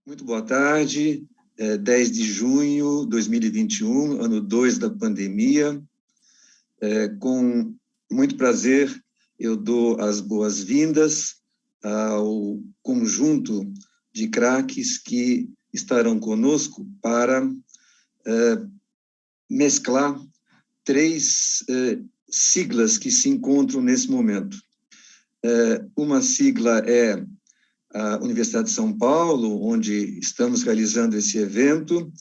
Muito boa tarde, 10 de junho de 2021, ano 2 da pandemia. Com muito prazer, eu dou as boas-vindas ao conjunto de craques que estarão conosco para mesclar três siglas que se encontram nesse momento. Uma sigla é a Universidade de São Paulo, onde estamos realizando esse evento.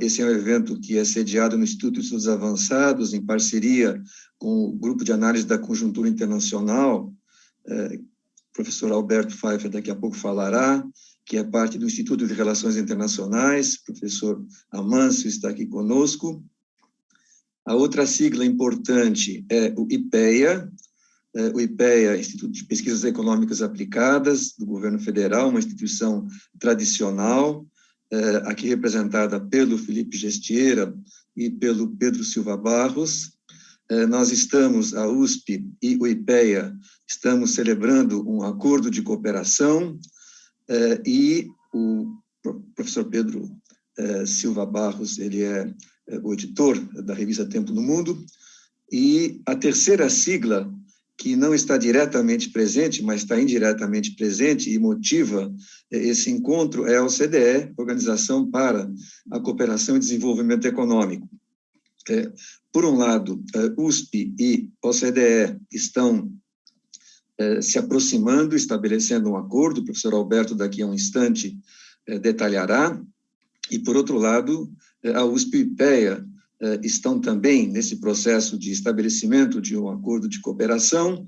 Esse é um evento que é sediado no Instituto de Estudos Avançados, em parceria com o Grupo de Análise da Conjuntura Internacional. O professor Alberto Pfeiffer daqui a pouco falará, que é parte do Instituto de Relações Internacionais. O professor Amâncio está aqui conosco. A outra sigla importante é o IPEA. O IPEA, Instituto de Pesquisas Econômicas Aplicadas, do governo federal, uma instituição tradicional, aqui representada pelo Felipe Gestieira e pelo Pedro Silva Barros. Nós estamos, a USP e o IPEA, estamos celebrando um acordo de cooperação, e o professor Pedro Silva Barros, ele é o editor da revista Tempo no Mundo, e a terceira sigla, que não está diretamente presente, mas está indiretamente presente e motiva esse encontro, é a OCDE, Organização para a Cooperação e Desenvolvimento Econômico. Por um lado, USP e OCDE estão se aproximando, estabelecendo um acordo, o professor Alberto daqui a um instante detalhará, e por outro lado, a USP e o IPEA estão também nesse processo de estabelecimento de um acordo de cooperação,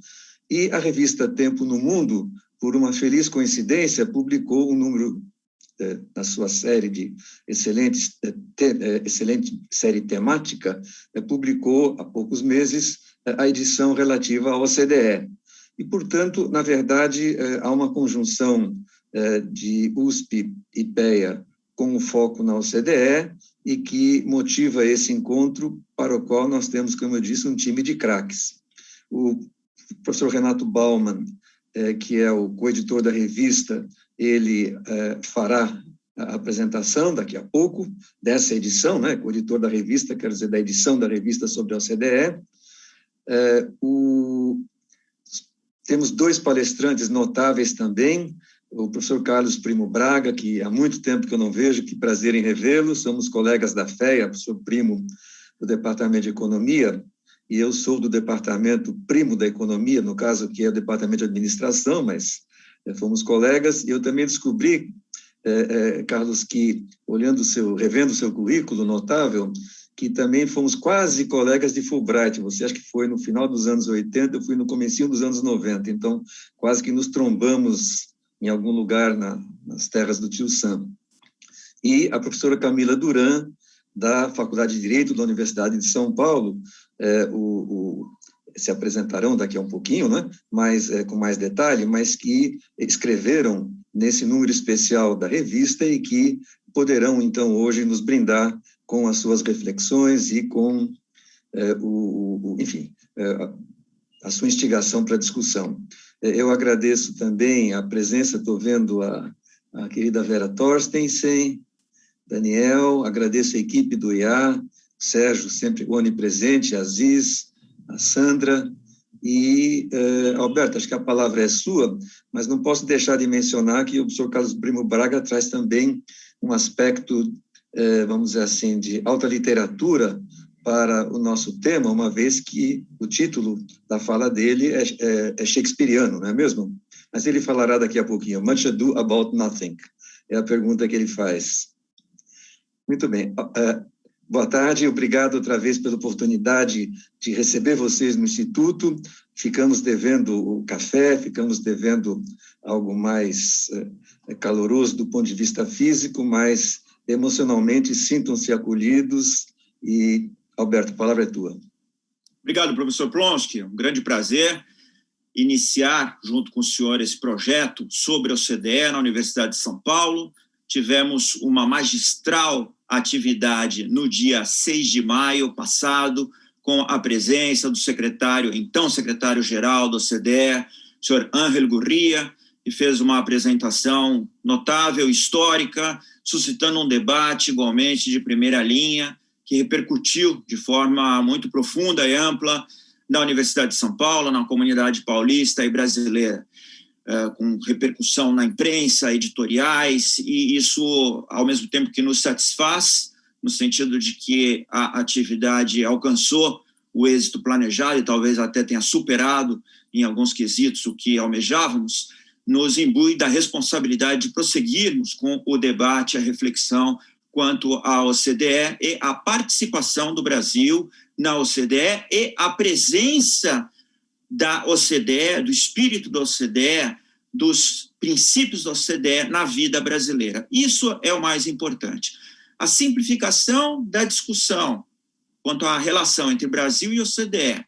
e a revista Tempo no Mundo, por uma feliz coincidência, publicou um número, na sua série de excelente série temática, publicou há poucos meses a edição relativa à OCDE. E, portanto, na verdade, há uma conjunção de USP e IPEA com o foco na OCDE, e que motiva esse encontro, para o qual nós temos, como eu disse, um time de craques. O professor Renato Baumann, que é o coeditor da revista, ele fará a apresentação daqui a pouco dessa edição, né? Coeditor da revista, quer dizer, da edição da revista sobre a OCDE. Temos dois palestrantes notáveis também, o professor Carlos Primo Braga, que há muito tempo que eu não vejo, que prazer em revê-lo, somos colegas da FEA, professor Primo do Departamento de Economia, e eu sou do Departamento Primo da Economia, no caso que é o Departamento de Administração, mas fomos colegas, e eu também descobri, Carlos, que revendo o seu currículo notável, que também fomos quase colegas de Fulbright. Você acha que foi no final dos anos 80, eu fui no comecinho dos anos 90, então quase que nos trombamos em algum lugar nas terras do tio Sam. E a professora Camila Duran, da Faculdade de Direito da Universidade de São Paulo, se apresentarão daqui a um pouquinho, né? Mas, com mais detalhe, mas que escreveram nesse número especial da revista e que poderão, então, hoje nos brindar com as suas reflexões e com, enfim, a sua instigação para a discussão. Eu agradeço também a presença, estou vendo a querida Vera Torstensen, Daniel, agradeço a equipe do IA, Sérgio, sempre onipresente, a Aziz, a Sandra, e, Alberto, acho que a palavra é sua, mas não posso deixar de mencionar que o professor Carlos Primo Braga traz também um aspecto, vamos dizer assim, de alta literatura para o nosso tema, uma vez que o título da fala dele é shakespeariano, não é mesmo? Mas ele falará daqui a pouquinho. Much Ado About Nothing, é a pergunta que ele faz. Muito bem. Boa tarde, obrigado outra vez pela oportunidade de receber vocês no Instituto. Ficamos devendo o café, ficamos devendo algo mais caloroso do ponto de vista físico, mas emocionalmente sintam-se acolhidos. E, Alberto, a palavra é tua. Obrigado, professor Plonsky. Um grande prazer iniciar, junto com o senhor, esse projeto sobre a OCDE na Universidade de São Paulo. Tivemos uma magistral atividade no dia 6 de maio passado, com a presença do então secretário-geral da OCDE, senhor Ángel Gurria, que fez uma apresentação notável, histórica, suscitando um debate igualmente de primeira linha, que repercutiu de forma muito profunda e ampla na Universidade de São Paulo, na comunidade paulista e brasileira, com repercussão na imprensa, editoriais, e isso, ao mesmo tempo que nos satisfaz, no sentido de que a atividade alcançou o êxito planejado e talvez até tenha superado, em alguns quesitos, o que almejávamos, nos imbui da responsabilidade de prosseguirmos com o debate, a reflexão quanto à OCDE e a participação do Brasil na OCDE e a presença da OCDE, do espírito da OCDE, dos princípios da OCDE na vida brasileira. Isso é o mais importante. A simplificação da discussão quanto à relação entre Brasil e OCDE,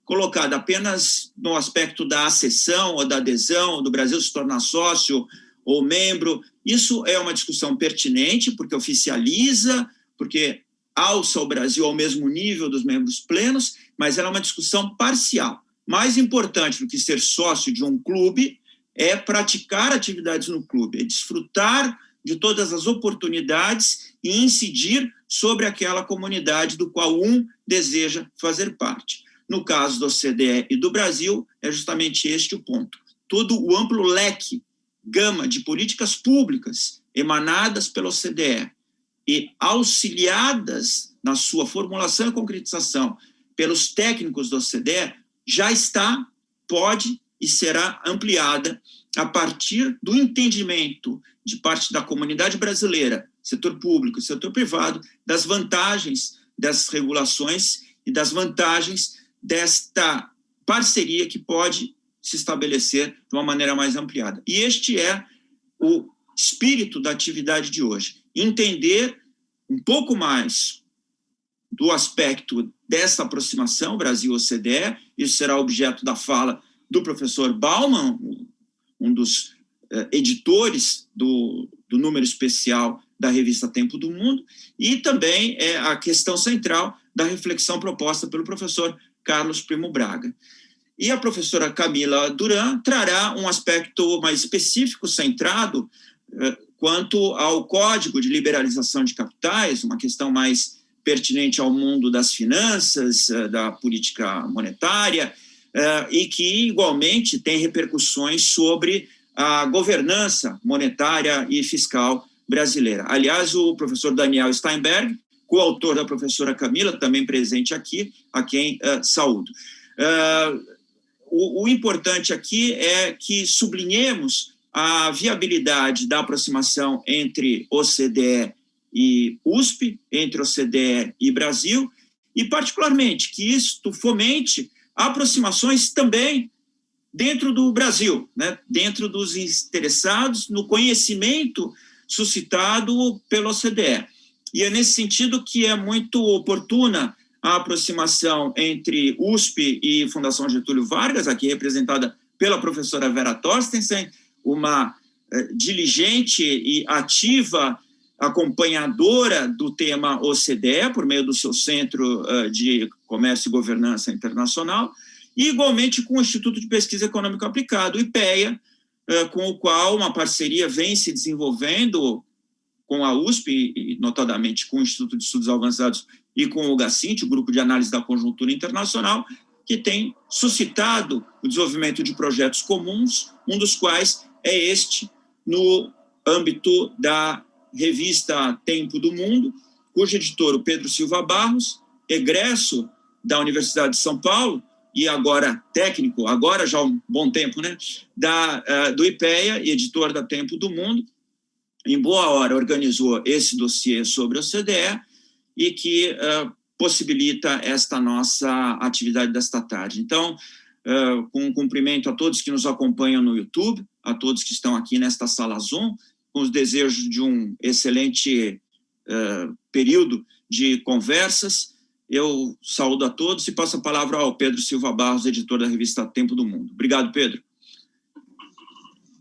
colocada apenas no aspecto da acessão ou da adesão, do Brasil se tornar sócio ou membro, isso é uma discussão pertinente, porque oficializa, porque alça o Brasil ao mesmo nível dos membros plenos, mas ela é uma discussão parcial. Mais importante do que ser sócio de um clube é praticar atividades no clube, é desfrutar de todas as oportunidades e incidir sobre aquela comunidade do qual um deseja fazer parte. No caso da OCDE e do Brasil, é justamente este o ponto. Todo o amplo leque, gama de políticas públicas emanadas pela OCDE e auxiliadas na sua formulação e concretização pelos técnicos da OCDE, já está, pode e será ampliada a partir do entendimento de parte da comunidade brasileira, setor público e setor privado, das vantagens dessas regulações e das vantagens desta parceria que pode se estabelecer de uma maneira mais ampliada. E este é o espírito da atividade de hoje. Entender um pouco mais do aspecto dessa aproximação Brasil-OCDE, isso será objeto da fala do professor Bauman, um dos editores do número especial da revista Tempo do Mundo, e também é a questão central da reflexão proposta pelo professor Carlos Primo Braga. E a professora Camila Duran trará um aspecto mais específico, centrado, quanto ao Código de Liberalização de Capitais, uma questão mais pertinente ao mundo das finanças, da política monetária, e que, igualmente, tem repercussões sobre a governança monetária e fiscal brasileira. Aliás, o professor Daniel Steinberg, coautor da professora Camila, também presente aqui, a quem saúdo. O importante aqui é que sublinhemos a viabilidade da aproximação entre OCDE e USP, entre OCDE e Brasil, e, particularmente, que isto fomente aproximações também dentro do Brasil, né? Dentro dos interessados no conhecimento suscitado pela OCDE. E é nesse sentido que é muito oportuna a aproximação entre USP e Fundação Getúlio Vargas, aqui representada pela professora Vera Torstensen, uma diligente e ativa acompanhadora do tema OCDE, por meio do seu Centro de Comércio e Governança Internacional, e igualmente com o Instituto de Pesquisa Econômica Aplicada, o IPEA, com o qual uma parceria vem se desenvolvendo com a USP, e notadamente com o Instituto de Estudos Avançados e com o GACINT, o Grupo de Análise da Conjuntura Internacional, que tem suscitado o desenvolvimento de projetos comuns, um dos quais é este, no âmbito da revista Tempo do Mundo, cujo editor, o Pedro Silva Barros, egresso da Universidade de São Paulo, e agora técnico, agora já há um bom tempo, né, do IPEA e editor da Tempo do Mundo, em boa hora organizou esse dossiê sobre a OCDE e que possibilita esta nossa atividade desta tarde. Então, com um cumprimento a todos que nos acompanham no YouTube, a todos que estão aqui nesta sala Zoom, com os desejos de um excelente período de conversas, eu saúdo a todos e passo a palavra ao Pedro Silva Barros, editor da revista Tempo do Mundo. Obrigado, Pedro.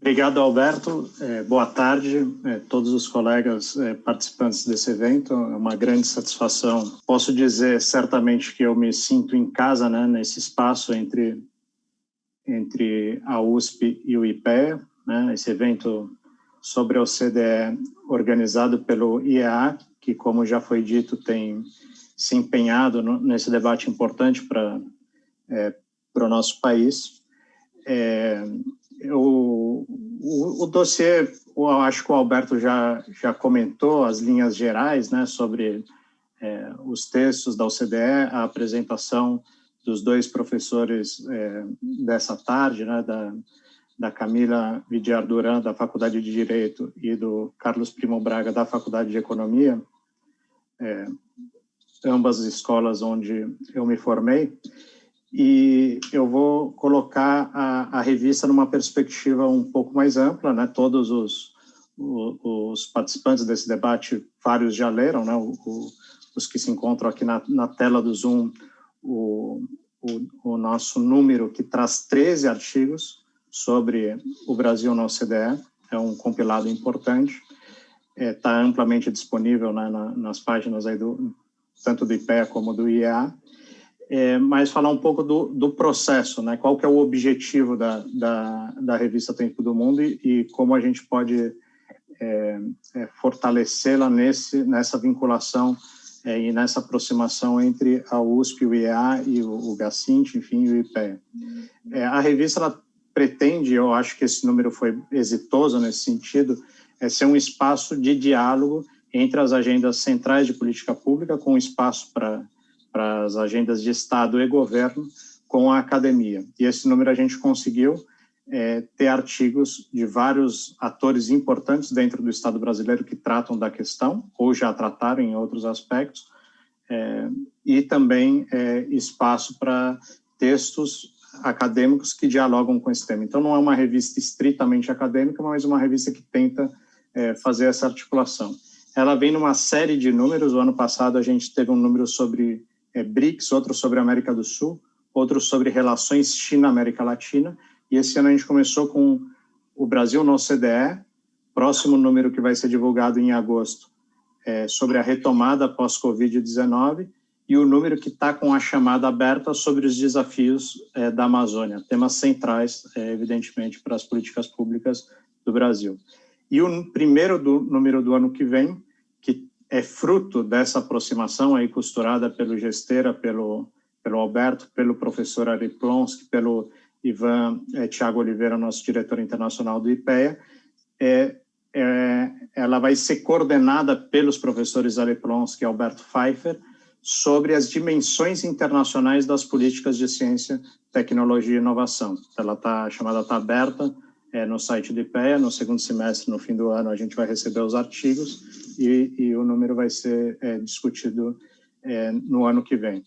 Obrigado, Alberto. Boa tarde a todos os colegas participantes desse evento. É uma grande satisfação. Posso dizer certamente que eu me sinto em casa, né, nesse espaço entre a USP e o IPEA. né, esse evento sobre a OCDE organizado pelo IEA, que, como já foi dito, tem se empenhado nesse debate importante para o nosso país. O dossiê, eu acho que o Alberto já comentou as linhas gerais, né, sobre os textos da OCDE, a apresentação dos dois professores dessa tarde, né, da Camila Vidiar Duran, da Faculdade de Direito, e do Carlos Primo Braga, da Faculdade de Economia, ambas as escolas onde eu me formei. E eu vou colocar a revista numa perspectiva um pouco mais ampla, né? Todos os participantes desse debate, vários já leram, né? Os que se encontram aqui na tela do Zoom, o nosso número, que traz 13 artigos sobre o Brasil na OCDE, é um compilado importante, está amplamente disponível, né, nas páginas aí tanto do IPEA como do IEA, mas falar um pouco do processo, né, qual que é o objetivo da revista Tempo do Mundo e como a gente pode fortalecê-la nessa vinculação e nessa aproximação entre a USP, o IEA e o GACINT, enfim, o IPEA. A revista, ela pretende, eu acho que esse número foi exitoso nesse sentido, ser um espaço de diálogo entre as agendas centrais de política pública, com espaço para as agendas de Estado e governo, com a academia. E esse número a gente conseguiu ter artigos de vários atores importantes dentro do Estado brasileiro que tratam da questão, ou já trataram em outros aspectos, e também espaço para textos acadêmicos que dialogam com esse tema. Então, não é uma revista estritamente acadêmica, mas uma revista que tenta fazer essa articulação. Ela vem numa série de números. O ano passado a gente teve um número sobre BRICS, outro sobre América do Sul, outro sobre relações China-América Latina, e esse ano a gente começou com o Brasil na OCDE, próximo número que vai ser divulgado em agosto, sobre a retomada pós-Covid-19, e o número que está com a chamada aberta sobre os desafios da Amazônia, temas centrais, evidentemente, para as políticas públicas do Brasil. E o primeiro número do ano que vem, que é fruto dessa aproximação aí costurada pelo Gesteira, pelo Alberto, pelo professor Ari Plonsky, pelo Ivan Thiago Oliveira, nosso diretor internacional do IPEA, ela vai ser coordenada pelos professores Ari Plonsky e Alberto Pfeiffer, sobre as dimensões internacionais das políticas de ciência, tecnologia e inovação. Ela está aberta no site do IPEA. No segundo semestre, no fim do ano, a gente vai receber os artigos e o número vai ser discutido no ano que vem.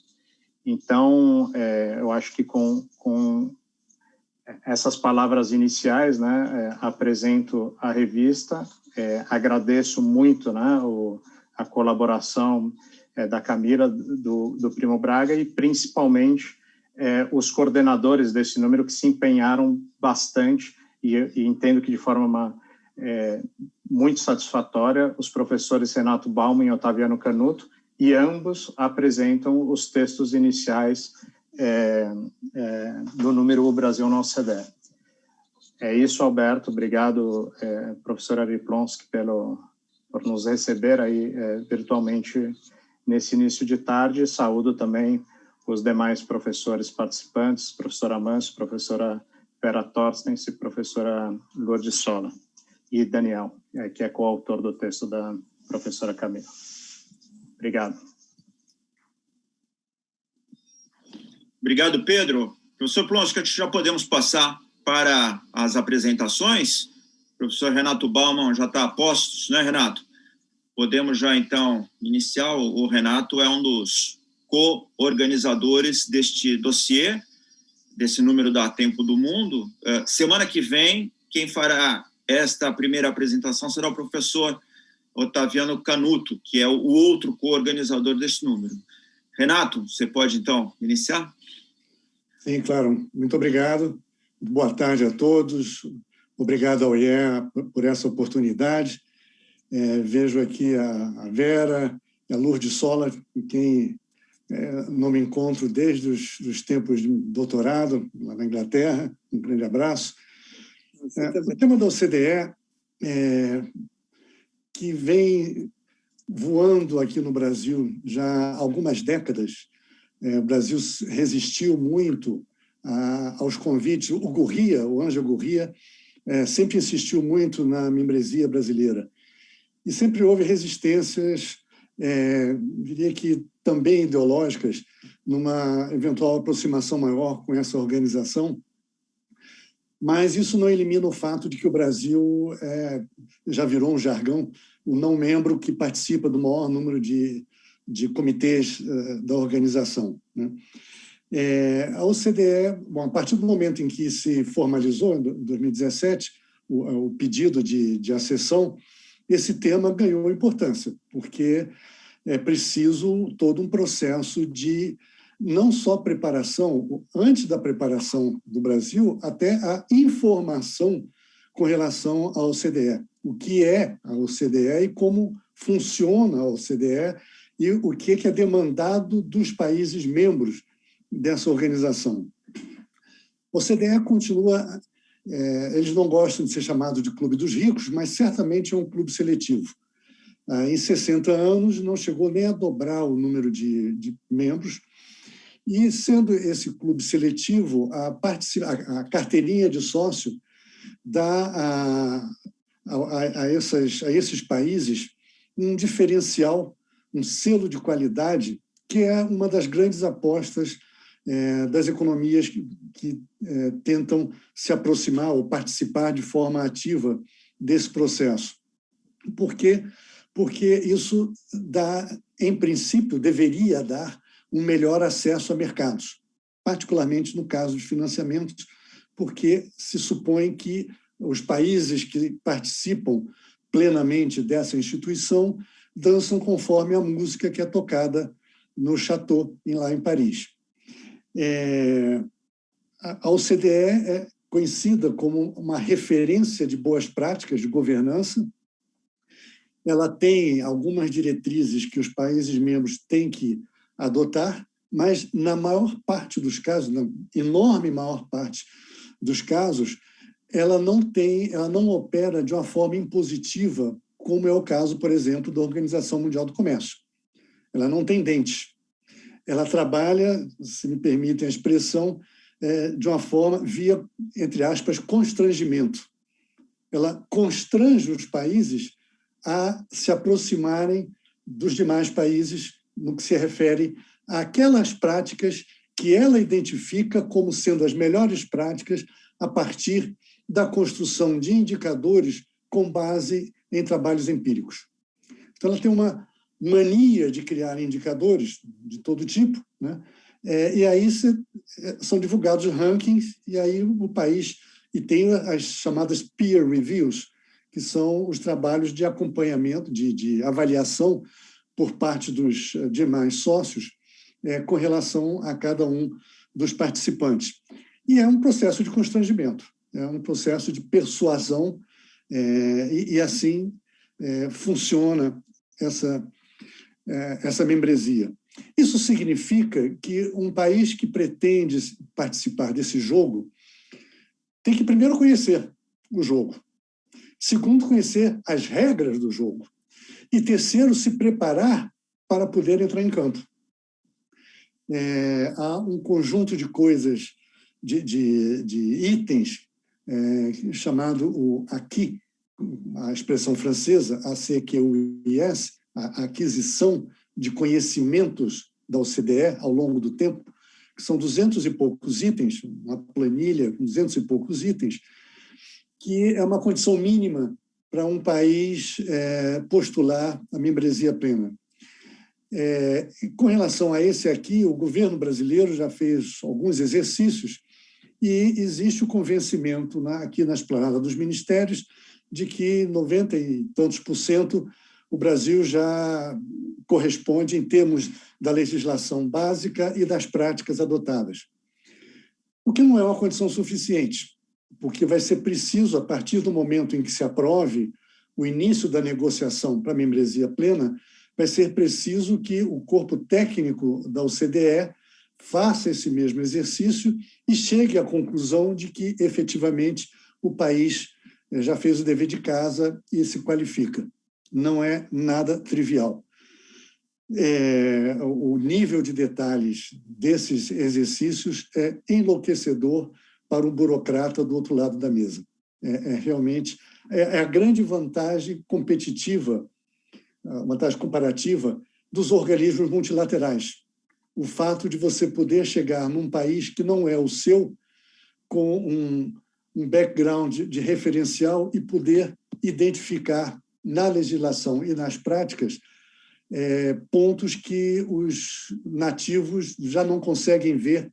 Então, eu acho que com essas palavras iniciais, né, apresento a revista, agradeço muito, né, a colaboração da Camila, do Primo Braga, e principalmente os coordenadores desse número, que se empenharam bastante, e entendo que de forma muito satisfatória, os professores Renato Bauman e Otaviano Canuto, e ambos apresentam os textos iniciais do número O Brasil na OCDE. É isso, Alberto. Obrigado, professor Ari Plonsky, por nos receber aí virtualmente nesse início de tarde. Saúdo também os demais professores participantes, professora Manso, professora Vera Torstens e professora Lourdes Sola, e Daniel, que é coautor do texto da professora Camila. Obrigado. Obrigado, Pedro. Professor Plonsky, acho que já podemos passar para as apresentações. O professor Renato Bauman já está a postos, né, Renato? Podemos já, então, iniciar. O Renato é um dos co-organizadores deste dossiê, desse número da Tempo do Mundo. Semana que vem, quem fará esta primeira apresentação será o professor Otaviano Canuto, que é o outro co-organizador desse número. Renato, você pode, então, iniciar? Sim, claro. Muito obrigado. Boa tarde a todos. Obrigado ao IEA por essa oportunidade. Vejo aqui a Vera, a Lourdes Sola, com quem não me encontro desde os tempos de doutorado lá na Inglaterra. Um grande abraço. O tema da OCDE, que vem voando aqui no Brasil já há algumas décadas, o Brasil resistiu muito aos convites. O Ângelo Gurria, sempre insistiu muito na membresia brasileira. E sempre houve resistências, diria que também ideológicas, numa eventual aproximação maior com essa organização. Mas isso não elimina o fato de que o Brasil já virou um jargão, o não-membro que participa do maior número de comitês da organização, né? A OCDE, a partir do momento em que se formalizou, em 2017, o pedido de acessão, esse tema ganhou importância, porque é preciso todo um processo de não só preparação, antes da preparação do Brasil, até a informação com relação à OCDE. O que é a OCDE e como funciona a OCDE e o que é demandado dos países membros dessa organização. A OCDE continua... eles não gostam de ser chamados de Clube dos Ricos, mas certamente é um clube seletivo. Em 60 anos, não chegou nem a dobrar o número de membros, e, sendo esse clube seletivo, a carteirinha de sócio dá a esses países um diferencial, um selo de qualidade, que é uma das grandes apostas das economias que tentam se aproximar ou participar de forma ativa desse processo. Por quê? Porque isso dá, em princípio, deveria dar um melhor acesso a mercados, particularmente no caso de financiamentos, porque se supõe que os países que participam plenamente dessa instituição dançam conforme a música que é tocada no Chateau, lá em Paris. A OCDE é conhecida como uma referência de boas práticas de governança. Ela tem algumas diretrizes que os países membros têm que adotar, mas, na maior parte dos casos, na enorme maior parte dos casos, ela não opera de uma forma impositiva, como é o caso, por exemplo, da Organização Mundial do Comércio. Ela não tem dentes. Ela trabalha, se me permitem a expressão, de uma forma via, entre aspas, constrangimento. Ela constrange os países a se aproximarem dos demais países no que se refere àquelas práticas que ela identifica como sendo as melhores práticas a partir da construção de indicadores com base em trabalhos empíricos. Então, ela tem uma mania de criar indicadores de todo tipo, né? E aí são divulgados rankings, e aí o país... E tem as chamadas peer reviews, que são os trabalhos de acompanhamento, de avaliação por parte dos demais sócios com relação a cada um dos participantes. E é um processo de constrangimento, é um processo de persuasão, e assim funciona essa membresia. Isso significa que um país que pretende participar desse jogo tem que, primeiro, conhecer o jogo. Segundo, conhecer as regras do jogo. E, terceiro, se preparar para poder entrar em campo. Há um conjunto de coisas, de itens, chamado o acquis, a expressão francesa, ACQUIS, a aquisição de conhecimentos da OCDE ao longo do tempo, que são 200 e poucos itens, uma planilha com 200 e poucos itens, que é uma condição mínima para um país postular a membresia plena. Com relação a esse aqui, o governo brasileiro já fez alguns exercícios e existe o convencimento aqui na esplanada dos ministérios de que 90 e tantos % o Brasil já corresponde em termos da legislação básica e das práticas adotadas. O que não é uma condição suficiente, porque vai ser preciso, a partir do momento em que se aprove o início da negociação para a membresia plena, vai ser preciso que o corpo técnico da OCDE faça esse mesmo exercício e chegue à conclusão de que, efetivamente, o país já fez o dever de casa e se qualifica. Não é nada trivial. O nível de detalhes desses exercícios é enlouquecedor para um burocrata do outro lado da mesa. Realmente a grande vantagem competitiva, a vantagem comparativa dos organismos multilaterais. O fato de você poder chegar num país que não é o seu, com um background de referencial e poder identificar na legislação e nas práticas pontos que os nativos já não conseguem ver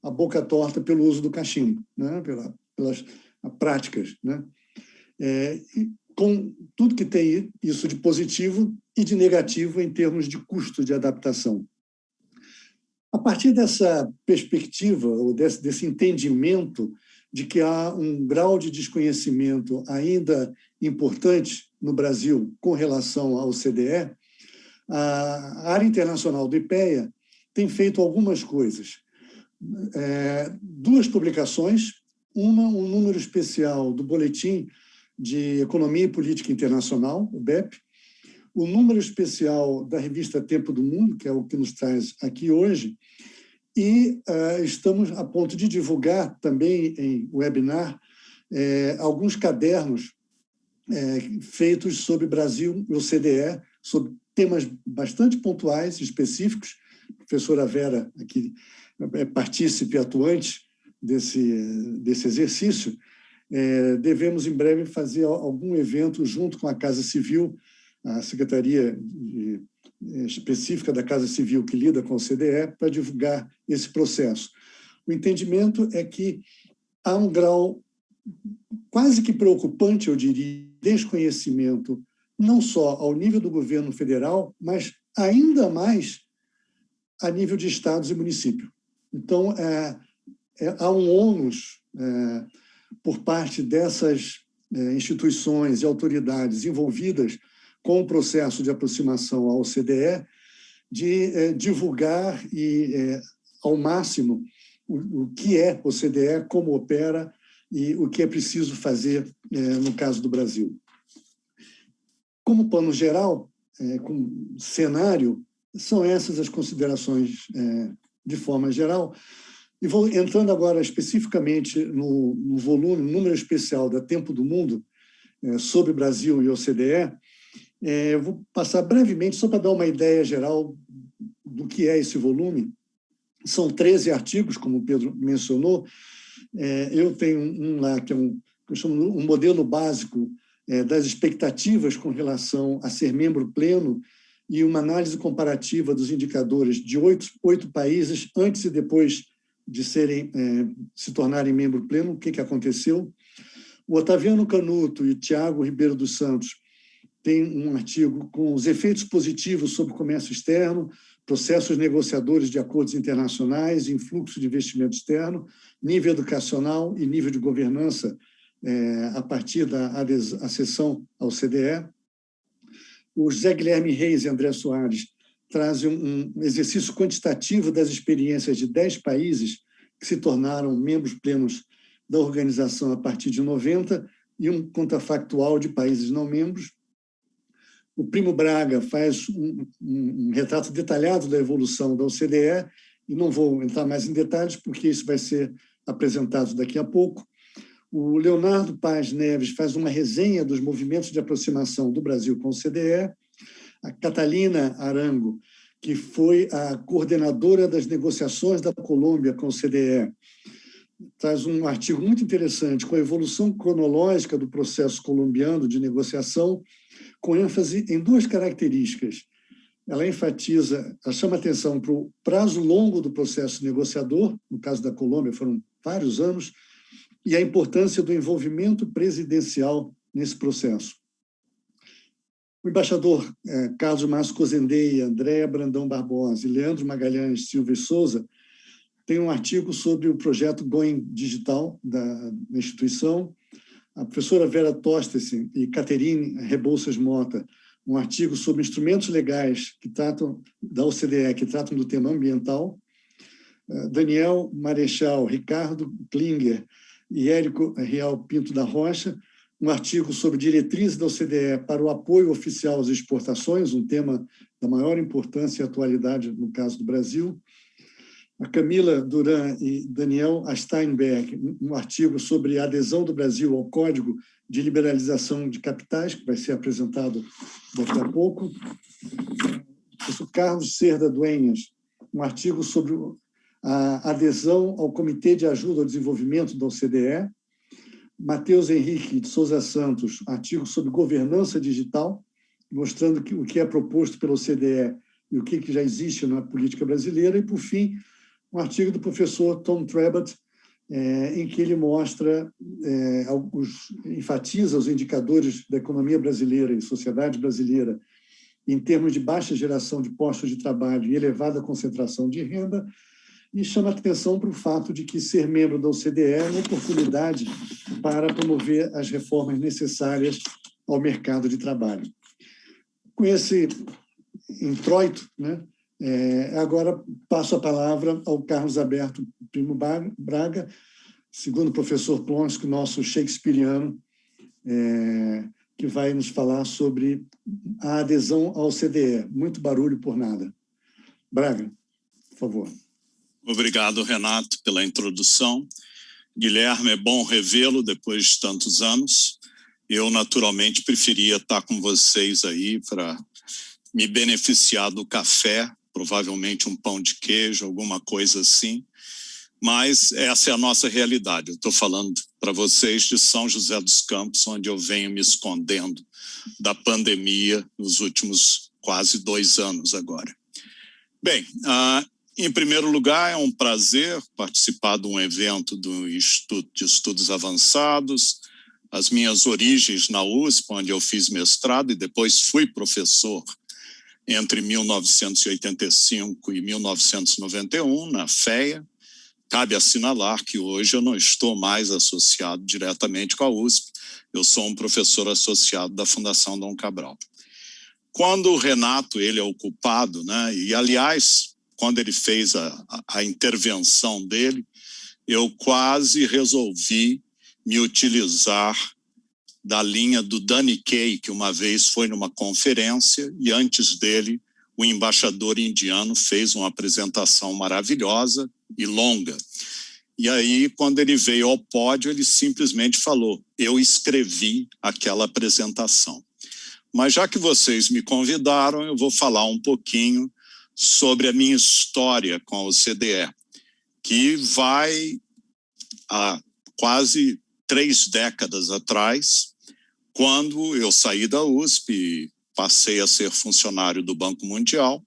a boca torta pelo uso do cachimbo, né? Pelas práticas, né? Com tudo que tem isso de positivo e de negativo em termos de custo de adaptação. A partir dessa perspectiva, ou desse entendimento de que há um grau de desconhecimento ainda importante no Brasil com relação ao OCDE, a área internacional do IPEA tem feito algumas coisas. 2 publicações, um número especial do Boletim de Economia e Política Internacional, o BEP, o número especial da revista Tempo do Mundo, que é o que nos traz aqui hoje, e estamos a ponto de divulgar também em webinar alguns cadernos feitos sobre Brasil e OCDE, sobre temas bastante pontuais, específicos. A professora Vera aqui é partícipe atuante desse exercício. Devemos, em breve, fazer algum evento junto com a Casa Civil, a Secretaria específica da Casa Civil que lida com o OCDE, para divulgar esse processo. O entendimento é que há um grau quase que preocupante, eu diria, de desconhecimento, não só ao nível do governo federal, mas ainda mais a nível de estados e municípios. Então, há um ônus por parte dessas instituições e autoridades envolvidas com o processo de aproximação ao OCDE, de divulgar ao máximo o que é o OCDE, como opera e o que é preciso fazer no caso do Brasil. Como plano geral, como cenário, são essas as considerações de forma geral. E vou entrando agora especificamente no volume, no número especial da Tempo do Mundo, sobre Brasil e OCDE. Eu vou passar brevemente, só para dar uma ideia geral do que é esse volume. São 13 artigos, como o Pedro mencionou. Eu tenho um lá que eu chamo um modelo básico das expectativas com relação a ser membro pleno e uma análise comparativa dos indicadores de 8 países antes e depois de se tornarem membro pleno, o que aconteceu. O Otaviano Canuto e Tiago Ribeiro dos Santos têm um artigo com os efeitos positivos sobre o comércio externo, processos negociadores de acordos internacionais, influxo de investimento externo, nível educacional e nível de governança a partir da acessão ao OCDE. O José Guilherme Reis e André Soares trazem um exercício quantitativo das experiências de 10 países que se tornaram membros plenos da organização a partir de 90 e um contrafactual de países não membros. O Primo Braga faz um retrato detalhado da evolução da OCDE, e não vou entrar mais em detalhes, porque isso vai ser apresentado daqui a pouco. O Leonardo Paz Neves faz uma resenha dos movimentos de aproximação do Brasil com a OCDE. A Catalina Arango, que foi a coordenadora das negociações da Colômbia com a OCDE, traz um artigo muito interessante com a evolução cronológica do processo colombiano de negociação, com ênfase em 2 características. Ela enfatiza, ela chama atenção para o prazo longo do processo negociador, no caso da Colômbia foram vários anos, e a importância do envolvimento presidencial nesse processo. O embaixador Carlos Márcio Cozendeia, Andréa Brandão Barbosa e Leandro Magalhães Silva e Souza têm um artigo sobre o projeto Going Digital da instituição. A professora Vera Tostensen e Caterine Rebouças Mota, um artigo sobre instrumentos legais que tratam da OCDE, que tratam do tema ambiental. Daniel Marechal, Ricardo Klinger, e Érico Real Pinto da Rocha, um artigo sobre diretrizes da OCDE para o apoio oficial às exportações, um tema da maior importância e atualidade no caso do Brasil. A Camila Duran e Daniel Steinberg, um artigo sobre a adesão do Brasil ao Código de Liberalização de Capitais, que vai ser apresentado daqui a pouco. O professor Carlos Cerda Dueñas, um artigo sobre a adesão ao Comitê de Ajuda ao Desenvolvimento da OCDE. Matheus Henrique de Souza Santos, artigo sobre governança digital, mostrando o que é proposto pela OCDE e o que já existe na política brasileira. E, por fim, um artigo do professor Tom Trebat, em que ele enfatiza os indicadores da economia brasileira e sociedade brasileira em termos de baixa geração de postos de trabalho e elevada concentração de renda, e chama atenção para o fato de que ser membro da OCDE é uma oportunidade para promover as reformas necessárias ao mercado de trabalho. Com esse introito, né, agora passo a palavra ao Carlos Alberto Primo Braga, segundo o professor Plonsky, nosso shakespeariano, que vai nos falar sobre a adesão ao OCDE. Muito barulho por nada. Braga, por favor. Obrigado, Renato, pela introdução. Guilherme, é bom revê-lo depois de tantos anos. Eu, naturalmente, preferia estar com vocês aí para me beneficiar do café, provavelmente um pão de queijo, alguma coisa assim. Mas essa é a nossa realidade. Eu estou falando para vocês de São José dos Campos, onde eu venho me escondendo da pandemia nos últimos quase 2 anos agora. Bem, em primeiro lugar, é um prazer participar de um evento do Instituto de Estudos Avançados. As minhas origens na USP, onde eu fiz mestrado e depois fui professor entre 1985 e 1991, na FEA. Cabe assinalar que hoje eu não estou mais associado diretamente com a USP, eu sou um professor associado da Fundação Dom Cabral. Quando o Renato, ele é o culpado, né? E, aliás, quando ele fez a intervenção dele, eu quase resolvi me utilizar da linha do Danny Kaye, que uma vez foi numa conferência e antes dele o embaixador indiano fez uma apresentação maravilhosa e longa. E aí, quando ele veio ao pódio, ele simplesmente falou: eu escrevi aquela apresentação. Mas já que vocês me convidaram, eu vou falar um pouquinho sobre a minha história com a OCDE, que vai há quase 3 décadas atrás, quando eu saí da USP e passei a ser funcionário do Banco Mundial,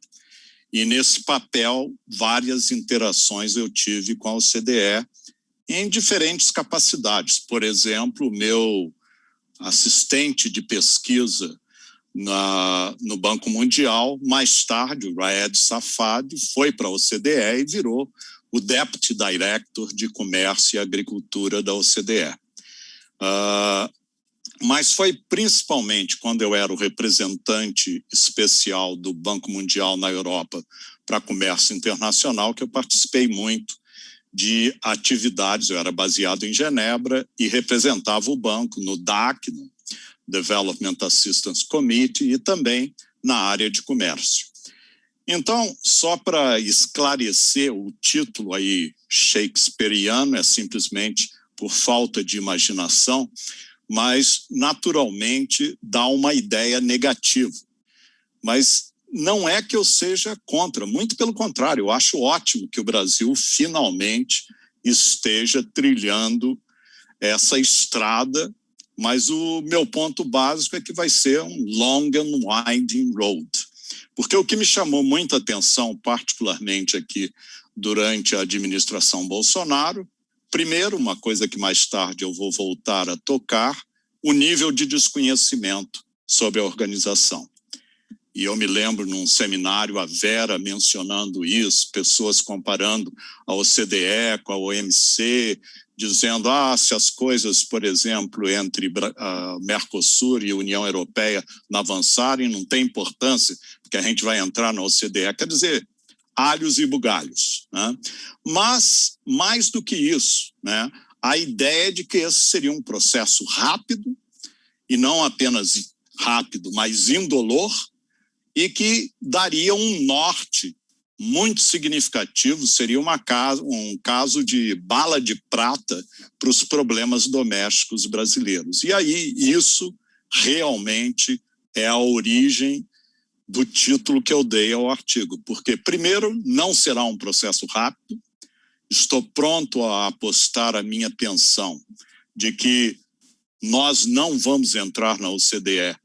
e nesse papel várias interações eu tive com a OCDE em diferentes capacidades. Por exemplo, o meu assistente de pesquisa no Banco Mundial, mais tarde, o Raed Safad, foi para a OCDE e virou o Deputy Director de Comércio e Agricultura da OCDE. Mas foi principalmente quando eu era o representante especial do Banco Mundial na Europa para comércio internacional que eu participei muito de atividades. Eu era baseado em Genebra e representava o banco no DAC, no Development Assistance Committee, e também na área de comércio. Então, só para esclarecer, o título aí shakespeariano é simplesmente por falta de imaginação, mas naturalmente dá uma ideia negativa. Mas não é que eu seja contra, muito pelo contrário, eu acho ótimo que o Brasil finalmente esteja trilhando essa estrada, mas o meu ponto básico é que vai ser um long and winding road. Porque o que me chamou muita atenção, particularmente aqui durante a administração Bolsonaro, primeiro, uma coisa que mais tarde eu vou voltar a tocar, o nível de desconhecimento sobre a organização. E eu me lembro num seminário, a Vera mencionando isso, pessoas comparando a OCDE com a OMC, dizendo, se as coisas, por exemplo, entre Mercosul e a União Europeia não avançarem, não tem importância, porque a gente vai entrar na OCDE. Quer dizer, alhos e bugalhos, né? Mas, mais do que isso, né, a ideia de que esse seria um processo rápido, e não apenas rápido, mas indolor, e que daria um norte muito significativo, seria um caso de bala de prata para os problemas domésticos brasileiros. E aí, isso realmente é a origem do título que eu dei ao artigo, porque, primeiro, não será um processo rápido, estou pronto a apostar a minha pensão de que nós não vamos entrar na OCDE,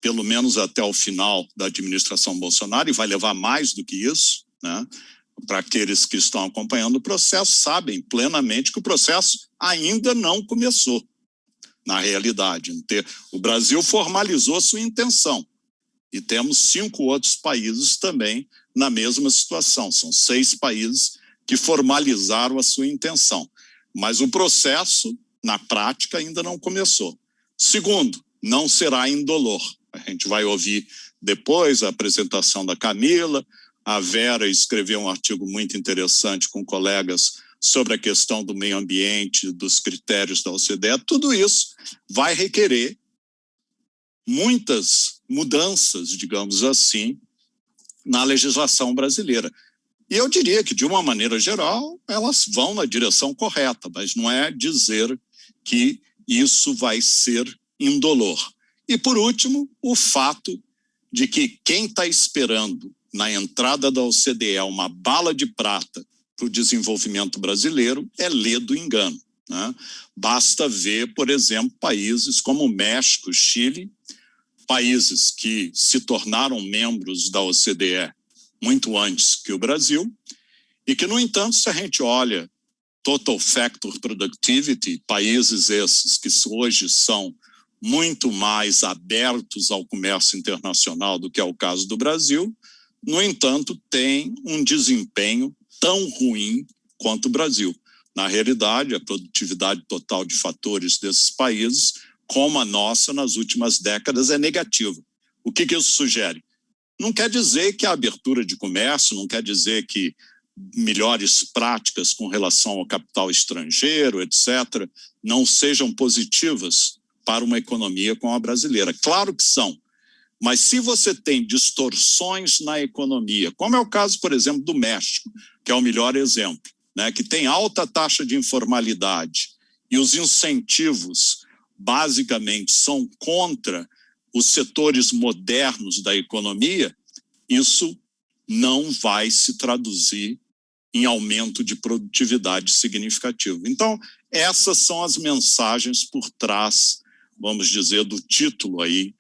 pelo menos até o final da administração Bolsonaro, e vai levar mais do que isso, né? Para aqueles que estão acompanhando o processo, sabem plenamente que o processo ainda não começou, na realidade. O Brasil formalizou sua intenção, e temos 5 outros países também na mesma situação. São 6 países que formalizaram a sua intenção. Mas o processo, na prática, ainda não começou. Segundo, não será indolor. A gente vai ouvir depois a apresentação da Camila. A Vera escreveu um artigo muito interessante com colegas sobre a questão do meio ambiente, dos critérios da OCDE. Tudo isso vai requerer muitas mudanças, digamos assim, na legislação brasileira. E eu diria que, de uma maneira geral, elas vão na direção correta, mas não é dizer que isso vai ser indolor. E, por último, o fato de que quem está esperando na entrada da OCDE uma bala de prata para o desenvolvimento brasileiro é ledo engano, né? Basta ver, por exemplo, países como México, Chile, países que se tornaram membros da OCDE muito antes que o Brasil, e que, no entanto, se a gente olha Total Factor Productivity, países esses que hoje são muito mais abertos ao comércio internacional do que é o caso do Brasil, no entanto, tem um desempenho tão ruim quanto o Brasil. Na realidade, a produtividade total de fatores desses países, como a nossa nas últimas décadas, é negativa. O que isso sugere? Não quer dizer que a abertura de comércio, não quer dizer que melhores práticas com relação ao capital estrangeiro, etc., não sejam positivas para uma economia como a brasileira. Claro que são, mas se você tem distorções na economia, como é o caso, por exemplo, do México, que é o melhor exemplo, né, que tem alta taxa de informalidade e os incentivos basicamente são contra os setores modernos da economia, isso não vai se traduzir em aumento de produtividade significativo. Então, essas são as mensagens por trás, vamos dizer, do título aí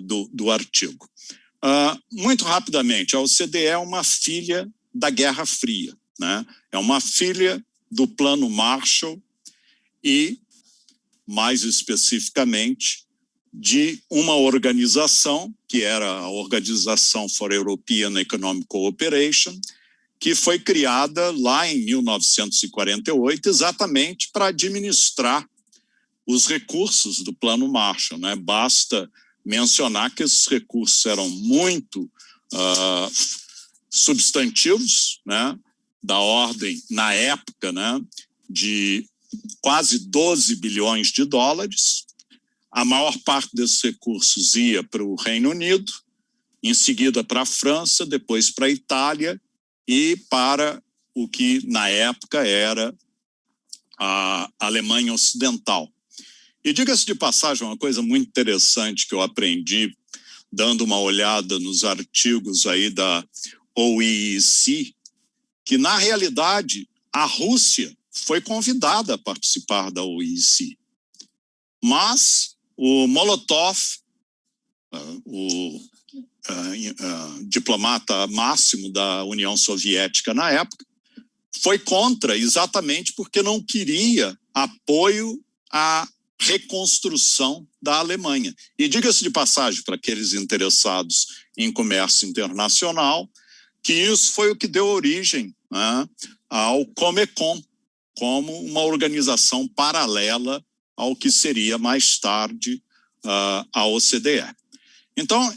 do artigo. Muito rapidamente, a OCDE é uma filha da Guerra Fria, né? É uma filha do Plano Marshall e, mais especificamente, de uma organização, que era a Organization for European Economic Cooperation, que foi criada lá em 1948, exatamente para administrar os recursos do Plano Marshall, né? Basta mencionar que esses recursos eram muito substantivos, né? Da ordem, na época, né? De quase 12 bilhões de dólares. A maior parte desses recursos ia para o Reino Unido, em seguida para a França, depois para a Itália e para o que na época era a Alemanha Ocidental. E diga-se de passagem, uma coisa muito interessante que eu aprendi dando uma olhada nos artigos aí da OEEC, que na realidade a Rússia foi convidada a participar da OEEC, mas o Molotov, o diplomata máximo da União Soviética na época, foi contra exatamente porque não queria apoio à reconstrução da Alemanha. E diga-se de passagem, para aqueles interessados em comércio internacional, que isso foi o que deu origem, né, ao Comecon, como uma organização paralela ao que seria mais tarde a OCDE. Então,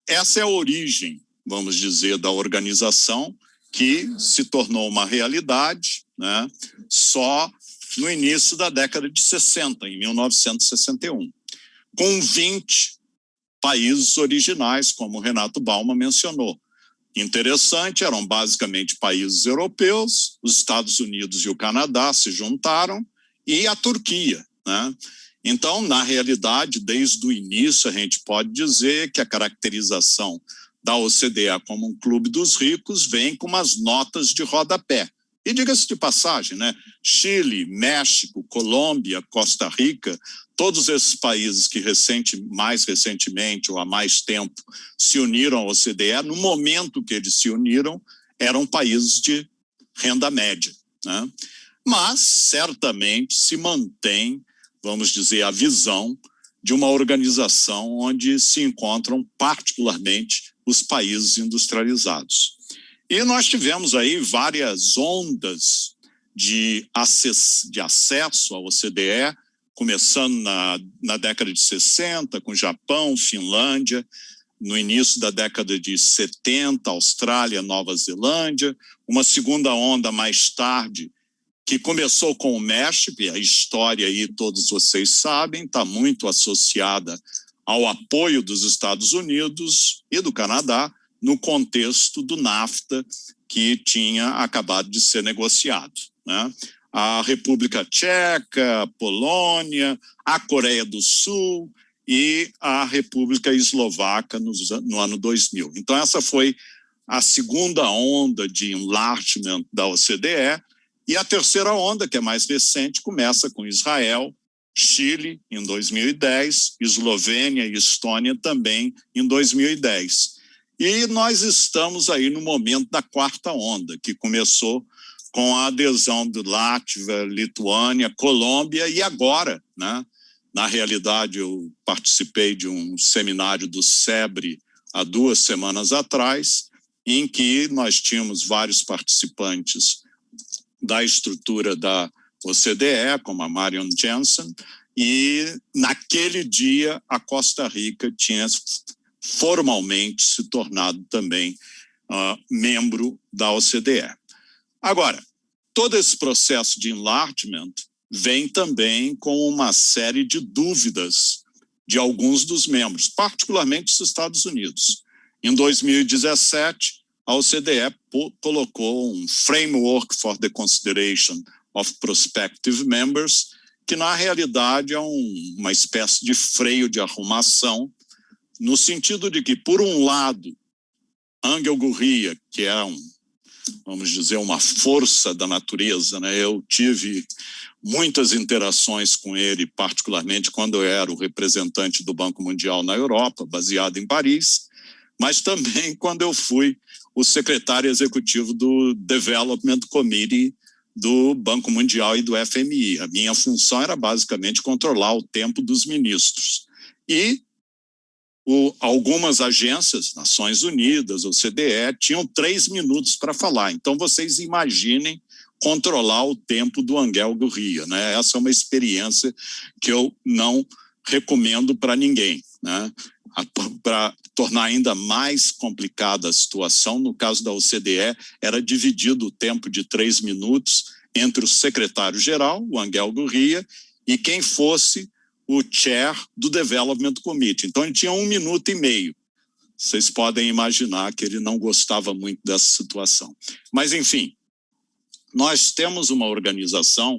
essa é a origem, vamos dizer, da organização que se tornou uma realidade, né, só no início da década de 60, em 1961, com 20 países originais, como o Renato Bauman mencionou. Interessante, eram basicamente países europeus, os Estados Unidos e o Canadá se juntaram, e a Turquia, né? Então, na realidade, desde o início, a gente pode dizer que a caracterização da OCDE como um clube dos ricos vem com umas notas de rodapé. E diga-se de passagem, né? Chile, México, Colômbia, Costa Rica, todos esses países que mais recentemente ou há mais tempo se uniram à OCDE, no momento que eles se uniram, eram países de renda média, né? Mas, certamente, se mantém, vamos dizer, a visão de uma organização onde se encontram particularmente os países industrializados. E nós tivemos aí várias ondas de acesso à OCDE, começando na década de 60, com Japão, Finlândia, no início da década de 70, Austrália, Nova Zelândia, uma segunda onda mais tarde, que começou com o México, e a história aí todos vocês sabem, está muito associada ao apoio dos Estados Unidos e do Canadá no contexto do NAFTA, que tinha acabado de ser negociado, né? A República Tcheca, a Polônia, a Coreia do Sul e a República Eslovaca no ano 2000. Então, essa foi a segunda onda de enlargement da OCDE, e a terceira onda, que é mais recente, começa com Israel, Chile, em 2010, Eslovênia e Estônia também em 2010. E nós estamos aí no momento da quarta onda, que começou com a adesão de Látvia, Lituânia, Colômbia e agora, né? Na realidade, eu participei de um seminário do SEBRE há 2 semanas atrás, em que nós tínhamos vários participantes da estrutura da OCDE, como a Marion Jensen, e naquele dia a Costa Rica tinha formalmente se tornado também membro da OCDE. Agora, todo esse processo de enlargement vem também com uma série de dúvidas de alguns dos membros, particularmente os Estados Unidos. Em 2017, a OCDE colocou um Framework for the Consideration of Prospective Members, que na realidade é uma espécie de freio de arrumação, no sentido de que, por um lado, Angel Gurria, que é vamos dizer, uma força da natureza, né? Eu tive muitas interações com ele, particularmente quando eu era o representante do Banco Mundial na Europa, baseado em Paris, mas também quando eu fui o secretário executivo do Development Committee do Banco Mundial e do FMI. A minha função era basicamente controlar o tempo dos ministros. E algumas agências, Nações Unidas, OCDE, tinham 3 minutos para falar. Então, vocês imaginem controlar o tempo do Angel Gurria, né? Essa é uma experiência que eu não recomendo para ninguém, né? Para tornar ainda mais complicada a situação, no caso da OCDE, era dividido o tempo de 3 minutos entre o secretário-geral, o Angel Gurria, e quem fosse o chair do Development Committee. Então, ele tinha 1 minuto e meio. Vocês podem imaginar que ele não gostava muito dessa situação. Mas, enfim, nós temos uma organização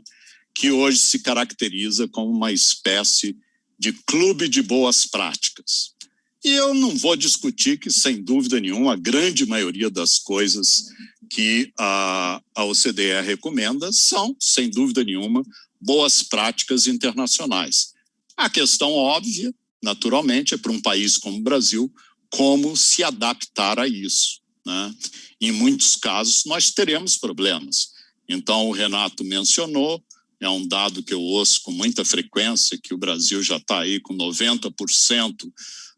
que hoje se caracteriza como uma espécie de clube de boas práticas. E eu não vou discutir que, sem dúvida nenhuma, a grande maioria das coisas que a OCDE recomenda são, sem dúvida nenhuma, boas práticas internacionais. A questão óbvia, naturalmente, é para um país como o Brasil, como se adaptar a isso, né? Em muitos casos, nós teremos problemas. Então, o Renato mencionou, é um dado que eu ouço com muita frequência, que o Brasil já está aí com 90%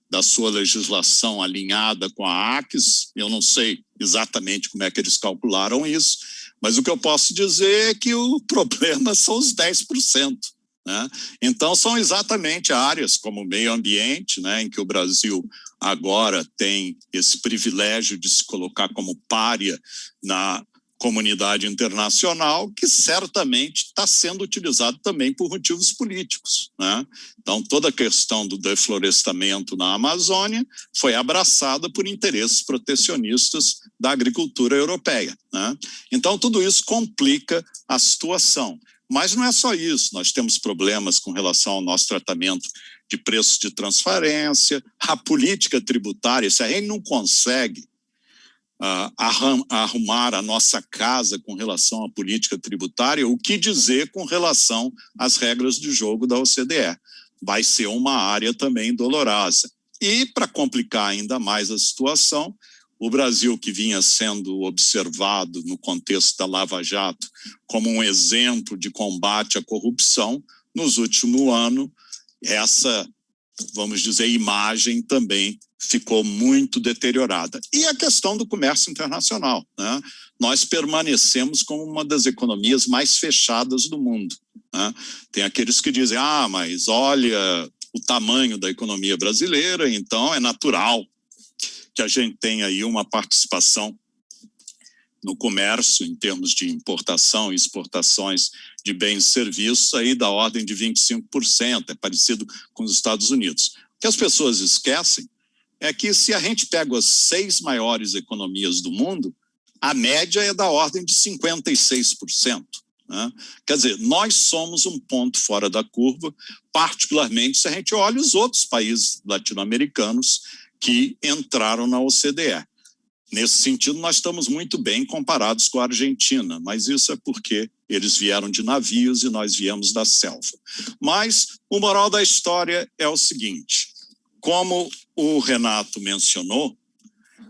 da sua legislação alinhada com a ACS. Eu não sei exatamente como é que eles calcularam isso, mas o que eu posso dizer é que o problema são os 10%. Né? Então, são exatamente áreas como o meio ambiente, né, em que o Brasil agora tem esse privilégio de se colocar como pária na comunidade internacional, que certamente está sendo utilizado também por motivos políticos, né? Então, toda a questão do deflorestamento na Amazônia foi abraçada por interesses protecionistas da agricultura europeia, né? Então, tudo isso complica a situação. Mas não é só isso, nós temos problemas com relação ao nosso tratamento de preços de transferência, a política tributária. Se a gente não consegue arrumar a nossa casa com relação à política tributária, o que dizer com relação às regras de jogo da OCDE? Vai ser uma área também dolorosa. E, para complicar ainda mais a situação, o Brasil, que vinha sendo observado no contexto da Lava Jato como um exemplo de combate à corrupção, nos últimos anos, essa, vamos dizer, imagem também ficou muito deteriorada. E a questão do comércio internacional, né? Nós permanecemos como uma das economias mais fechadas do mundo, né? Tem aqueles que dizem, mas olha o tamanho da economia brasileira, então é natural que a gente tenha aí uma participação no comércio, em termos de importação e exportações de bens e serviços, aí da ordem de 25%, é parecido com os Estados Unidos. O que as pessoas esquecem é que, se a gente pega as 6 maiores economias do mundo, a média é da ordem de 56%. Né? Quer dizer, nós somos um ponto fora da curva, particularmente se a gente olha os outros países latino-americanos que entraram na OCDE. Nesse sentido, nós estamos muito bem comparados com a Argentina, mas isso é porque eles vieram de navios e nós viemos da selva. Mas o moral da história é o seguinte: como o Renato mencionou,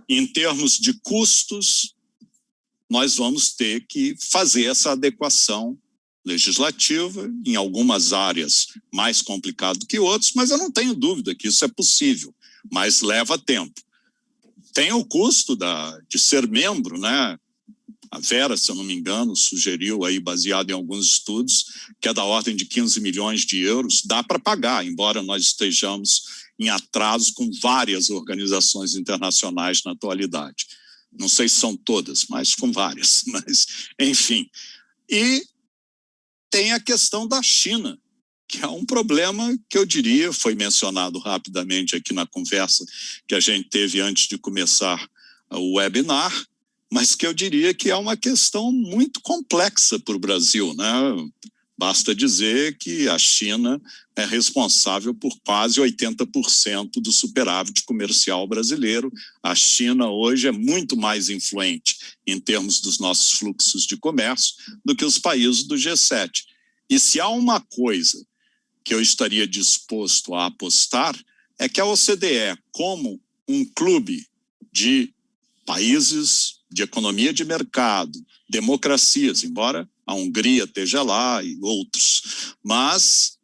em termos de custos, nós vamos ter que fazer essa adequação legislativa, em algumas áreas mais complicado que outras, mas eu não tenho dúvida que isso é possível, mas leva tempo. Tem o custo de ser membro, né? A Vera, se eu não me engano, sugeriu aí, baseado em alguns estudos, que é da ordem de 15 milhões de euros, dá para pagar, embora nós estejamos em atraso com várias organizações internacionais na atualidade. Não sei se são todas, mas com várias, mas enfim. E tem a questão da China, que é um problema que eu diria, foi mencionado rapidamente aqui na conversa que a gente teve antes de começar o webinar, mas que eu diria que é uma questão muito complexa para o Brasil, né? Basta dizer que a China é responsável por quase 80% do superávit comercial brasileiro. A China hoje é muito mais influente em termos dos nossos fluxos de comércio do que os países do G7. E se há uma coisa que eu estaria disposto a apostar, é que a OCDE, como um clube de países de economia de mercado, democracias, embora a Hungria esteja lá e outros, mas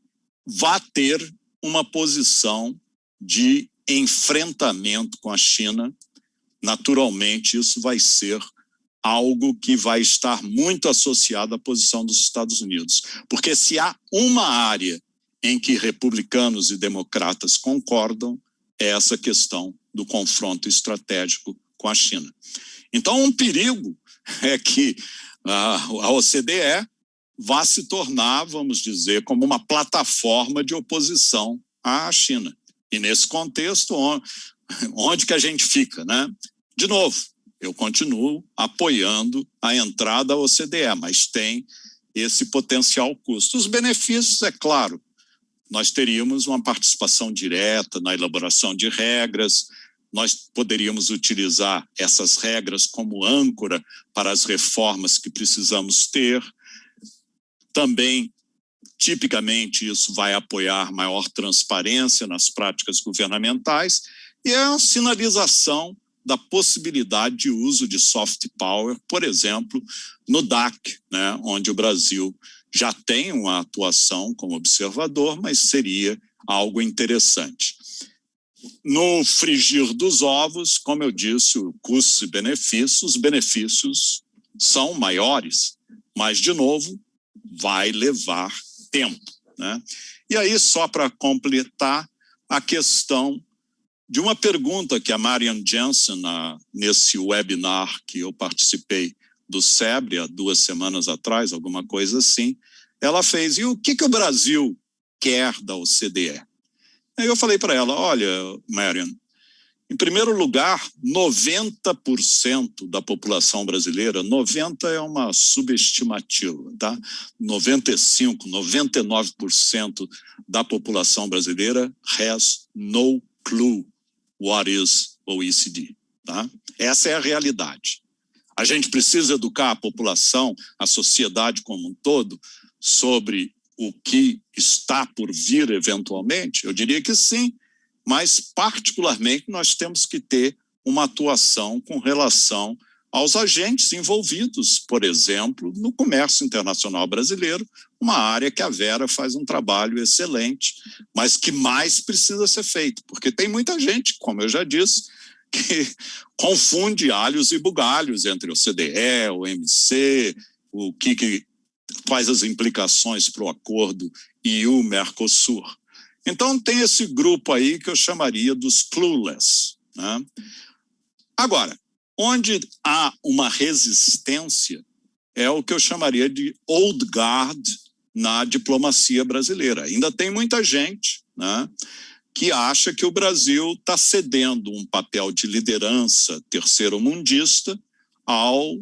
vai ter uma posição de enfrentamento com a China. Naturalmente, isso vai ser algo que vai estar muito associado à posição dos Estados Unidos. Porque se há uma área em que republicanos e democratas concordam, é essa questão do confronto estratégico com a China. Então, um perigo é que a OCDE vá se tornar, vamos dizer, como uma plataforma de oposição à China. E nesse contexto, onde que a gente fica, né? De novo, eu continuo apoiando a entrada à OCDE, mas tem esse potencial custo. Os benefícios, é claro, nós teríamos uma participação direta na elaboração de regras, nós poderíamos utilizar essas regras como âncora para as reformas que precisamos ter. Também, tipicamente, isso vai apoiar maior transparência nas práticas governamentais e a sinalização da possibilidade de uso de soft power, por exemplo, no DAC, né, onde o Brasil já tem uma atuação como observador, mas seria algo interessante. No frigir dos ovos, como eu disse, o custo e benefícios, os benefícios são maiores, mas, de novo, vai levar tempo, né? E aí, só para completar, a questão de uma pergunta que a Marian Jensen, nesse webinar que eu participei do SEBRE, há 2 semanas atrás, alguma coisa assim, ela fez, e o que o Brasil quer da OCDE? Aí eu falei para ela, olha, Marian, em primeiro lugar, 90% da população brasileira, 90% é uma subestimativa, tá? 95%, 99% da população brasileira has no clue what is OECD, tá? Essa é a realidade. A gente precisa educar a população, a sociedade como um todo, sobre o que está por vir eventualmente? Eu diria que sim, mas particularmente nós temos que ter uma atuação com relação aos agentes envolvidos, por exemplo, no comércio internacional brasileiro, uma área que a Vera faz um trabalho excelente, mas que mais precisa ser feito, porque tem muita gente, como eu já disse, que confunde alhos e bugalhos entre o OCDE, o OMC, quais as implicações para o acordo e o Mercosul. Então, tem esse grupo aí que eu chamaria dos clueless, né? Agora, onde há uma resistência é o que eu chamaria de old guard na diplomacia brasileira. Ainda tem muita gente, né, que acha que o Brasil está cedendo um papel de liderança terceiro-mundista ao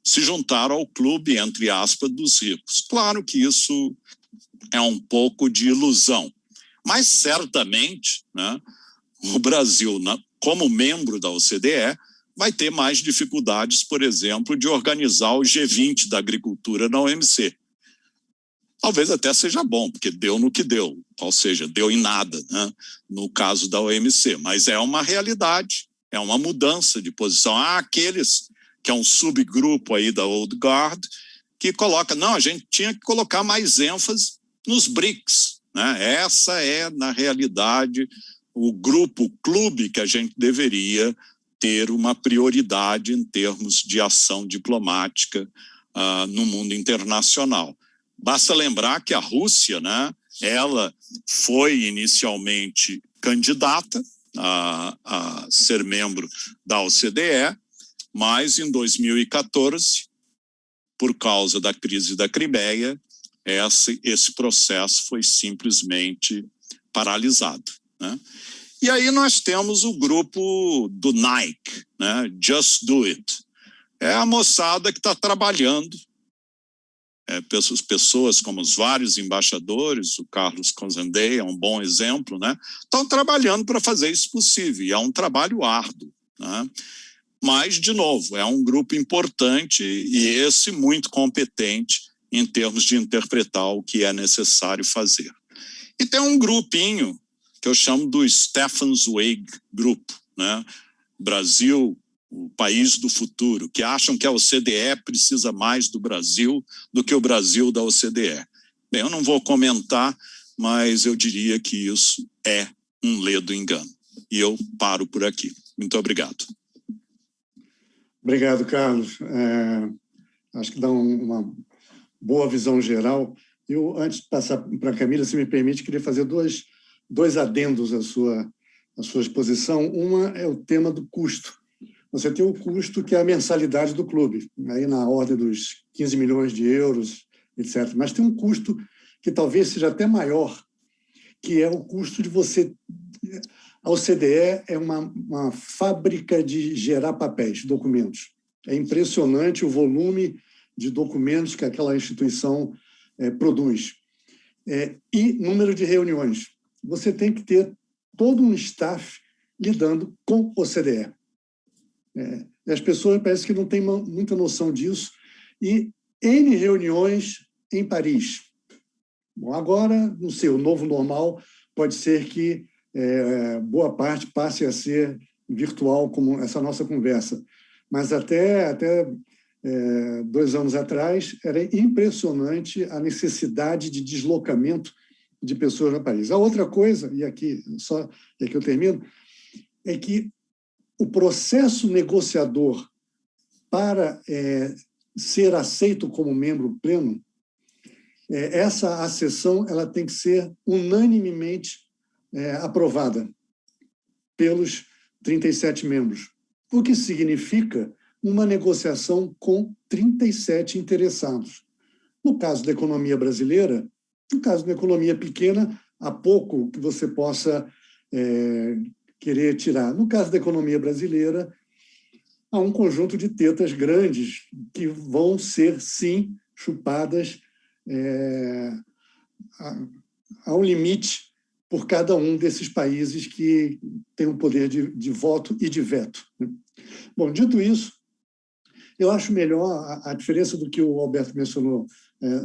se juntar ao clube, entre aspas, dos ricos. Claro que isso é um pouco de ilusão, mas certamente, né, o Brasil, como membro da OCDE, vai ter mais dificuldades, por exemplo, de organizar o G20 da agricultura na OMC. Talvez até seja bom, porque deu no que deu, ou seja, deu em nada, né, no caso da OMC, mas é uma realidade, é uma mudança de posição. Há aqueles que é um subgrupo aí da Old Guard, que coloca, não, a gente tinha que colocar mais ênfase nos BRICS, né? Essa é, na realidade, o clube que a gente deveria ter uma prioridade em termos de ação diplomática no mundo internacional. Basta lembrar que a Rússia, né, ela foi inicialmente candidata a ser membro da OCDE, mas em 2014, por causa da crise da Crimeia, esse processo foi simplesmente paralisado, né? E aí nós temos o grupo do Nike, né? Just Do It. É a moçada que está trabalhando, pessoas como os vários embaixadores, o Carlos Cozendey é um bom exemplo, né? Estão trabalhando para fazer isso possível, e é um trabalho árduo, né? Mas, de novo, é um grupo importante e esse muito competente em termos de interpretar o que é necessário fazer. E tem um grupinho que eu chamo do Stefan Zweig Group, né? Brasil, o país do futuro, que acham que a OCDE precisa mais do Brasil do que o Brasil da OCDE. Bem, eu não vou comentar, mas eu diria que isso é um ledo engano. E eu paro por aqui. Muito obrigado. Obrigado, Carlos. Acho que dá uma boa visão geral. Eu, antes de passar para a Camila, se me permite, queria fazer dois adendos à sua exposição. Uma é o tema do custo. Você tem o custo que é a mensalidade do clube, aí na ordem dos 15 milhões de euros, etc. Mas tem um custo que talvez seja até maior, que é o custo de você... A OCDE é uma fábrica de gerar papéis, documentos. É impressionante o volume de documentos que aquela instituição produz. E número de reuniões. Você tem que ter todo um staff lidando com a OCDE. E as pessoas parecem que não têm muita noção disso. E N reuniões em Paris. Bom, agora, não sei, o novo normal pode ser que boa parte passe a ser virtual, como essa nossa conversa. Mas até 2 anos atrás, era impressionante a necessidade de deslocamento de pessoas no país. A outra coisa, e aqui eu termino, é que o processo negociador para ser aceito como membro pleno, essa acessão ela tem que ser unanimemente aprovada pelos 37 membros, o que significa uma negociação com 37 interessados. No caso da economia brasileira, no caso da economia pequena, há pouco que você possa querer tirar. No caso da economia brasileira, há um conjunto de tetas grandes que vão ser, sim, chupadas a um limite por cada um desses países que tem o poder de voto e de veto. Bom, dito isso, eu acho melhor a diferença do que o Alberto mencionou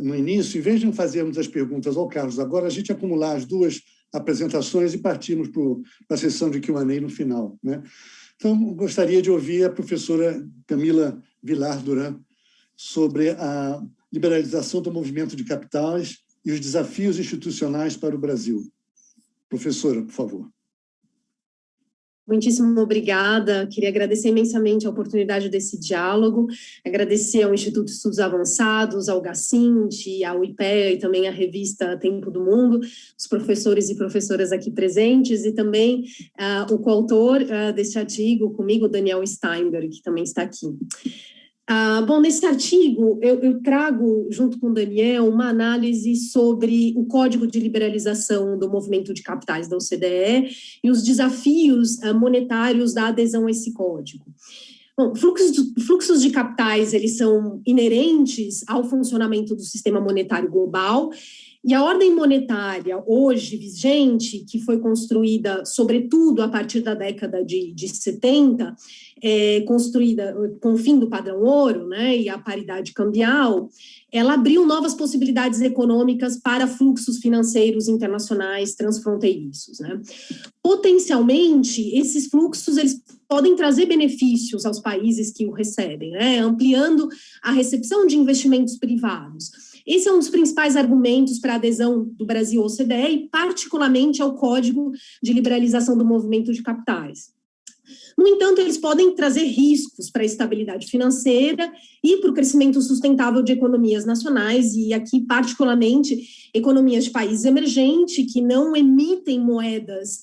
no início, em vez de fazermos as perguntas ao Carlos agora, a gente acumular as duas apresentações e partirmos para a sessão de Q&A no final, né? Então, gostaria de ouvir a professora Camila Vilar Duran sobre a liberalização do movimento de capitais e os desafios institucionais para o Brasil. Professora, por favor. Muitíssimo obrigada. Queria agradecer imensamente a oportunidade desse diálogo, agradecer ao Instituto de Estudos Avançados, ao GACINT, ao IPEA e também à revista Tempo do Mundo, os professores e professoras aqui presentes e também o coautor deste artigo comigo, Daniel Steinberg, que também está aqui. Bom, nesse artigo, eu trago, junto com o Daniel, uma análise sobre o Código de Liberalização do Movimento de Capitais da OCDE e os desafios monetários da adesão a esse código. Bom, fluxos de capitais, eles são inerentes ao funcionamento do sistema monetário global, e a ordem monetária hoje vigente, que foi construída, sobretudo, a partir da década de 70, construída com o fim do padrão ouro, né, e a paridade cambial, ela abriu novas possibilidades econômicas para fluxos financeiros internacionais transfronteiriços, né. Potencialmente, esses fluxos, eles podem trazer benefícios aos países que o recebem, né, ampliando a recepção de investimentos privados. Esse é um dos principais argumentos para a adesão do Brasil ao OCDE e, particularmente, ao Código de Liberalização do Movimento de Capitais. No entanto, eles podem trazer riscos para a estabilidade financeira e para o crescimento sustentável de economias nacionais, e aqui, particularmente, economias de países emergentes que não emitem moedas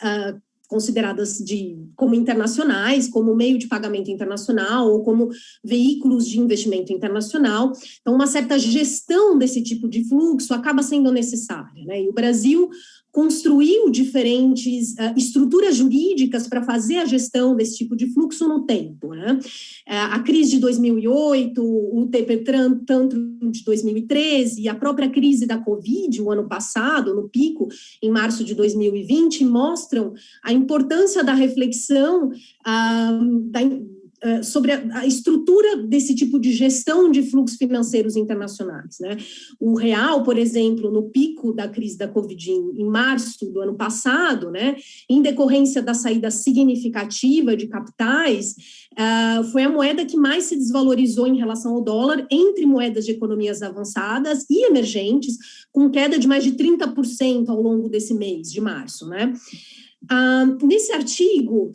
consideradas como internacionais, como meio de pagamento internacional ou como veículos de investimento internacional. Então, uma certa gestão desse tipo de fluxo acaba sendo necessária, né? E o Brasil construiu diferentes estruturas jurídicas para fazer a gestão desse tipo de fluxo no tempo, né? A crise de 2008, o TPE tanto de 2013 e a própria crise da Covid, o ano passado, no pico, em março de 2020, mostram a importância da reflexão sobre a estrutura desse tipo de gestão de fluxos financeiros internacionais, né? O real, por exemplo, no pico da crise da Covid em março do ano passado, né, em decorrência da saída significativa de capitais, foi a moeda que mais se desvalorizou em relação ao dólar entre moedas de economias avançadas e emergentes, com queda de mais de 30% ao longo desse mês de março, né? Nesse artigo,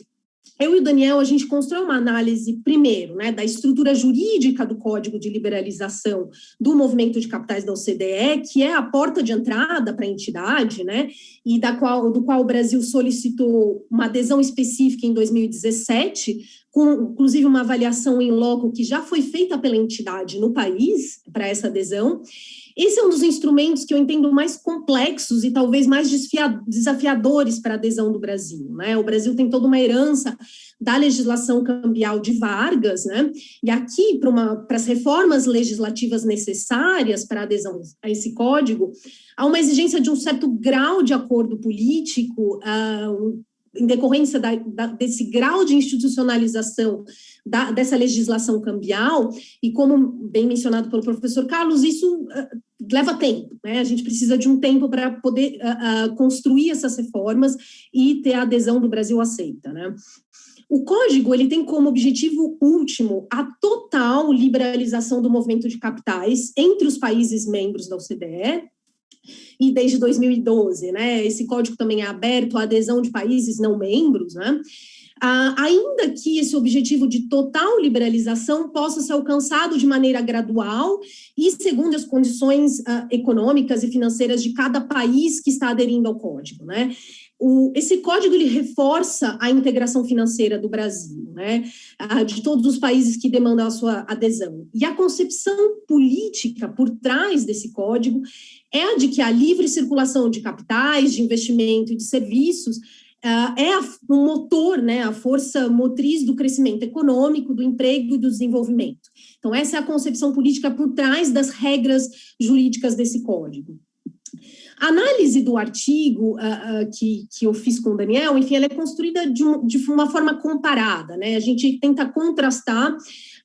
eu e o Daniel, a gente constrói uma análise, primeiro, né, da estrutura jurídica do Código de Liberalização do Movimento de Capitais da OCDE, que é a porta de entrada para a entidade, né, e do qual o Brasil solicitou uma adesão específica em 2017, com, inclusive, uma avaliação em loco que já foi feita pela entidade no país para essa adesão. Esse é um dos instrumentos que eu entendo mais complexos e talvez mais desafiadores para a adesão do Brasil, né? O Brasil tem toda uma herança da legislação cambial de Vargas, né? E aqui, para as reformas legislativas necessárias para a adesão a esse código, há uma exigência de um certo grau de acordo político, em decorrência desse grau de institucionalização dessa legislação cambial, e como bem mencionado pelo professor Carlos, isso leva tempo, né? A gente precisa de um tempo para poder construir essas reformas e ter a adesão do Brasil aceita, né? O código, ele tem como objetivo último a total liberalização do movimento de capitais entre os países membros da OCDE, e desde 2012, né, esse código também é aberto à adesão de países não membros, né, ainda que esse objetivo de total liberalização possa ser alcançado de maneira gradual e segundo as condições econômicas e financeiras de cada país que está aderindo ao código, né. esse código ele reforça a integração financeira do Brasil, né, de todos os países que demandam a sua adesão. E a concepção política por trás desse código é a de que a livre circulação de capitais, de investimento e de serviços é o motor, né, a força motriz do crescimento econômico, do emprego e do desenvolvimento. Então, essa é a concepção política por trás das regras jurídicas desse código. A análise do artigo que eu fiz com o Daniel, enfim, ela é construída de uma forma comparada, né? A gente tenta contrastar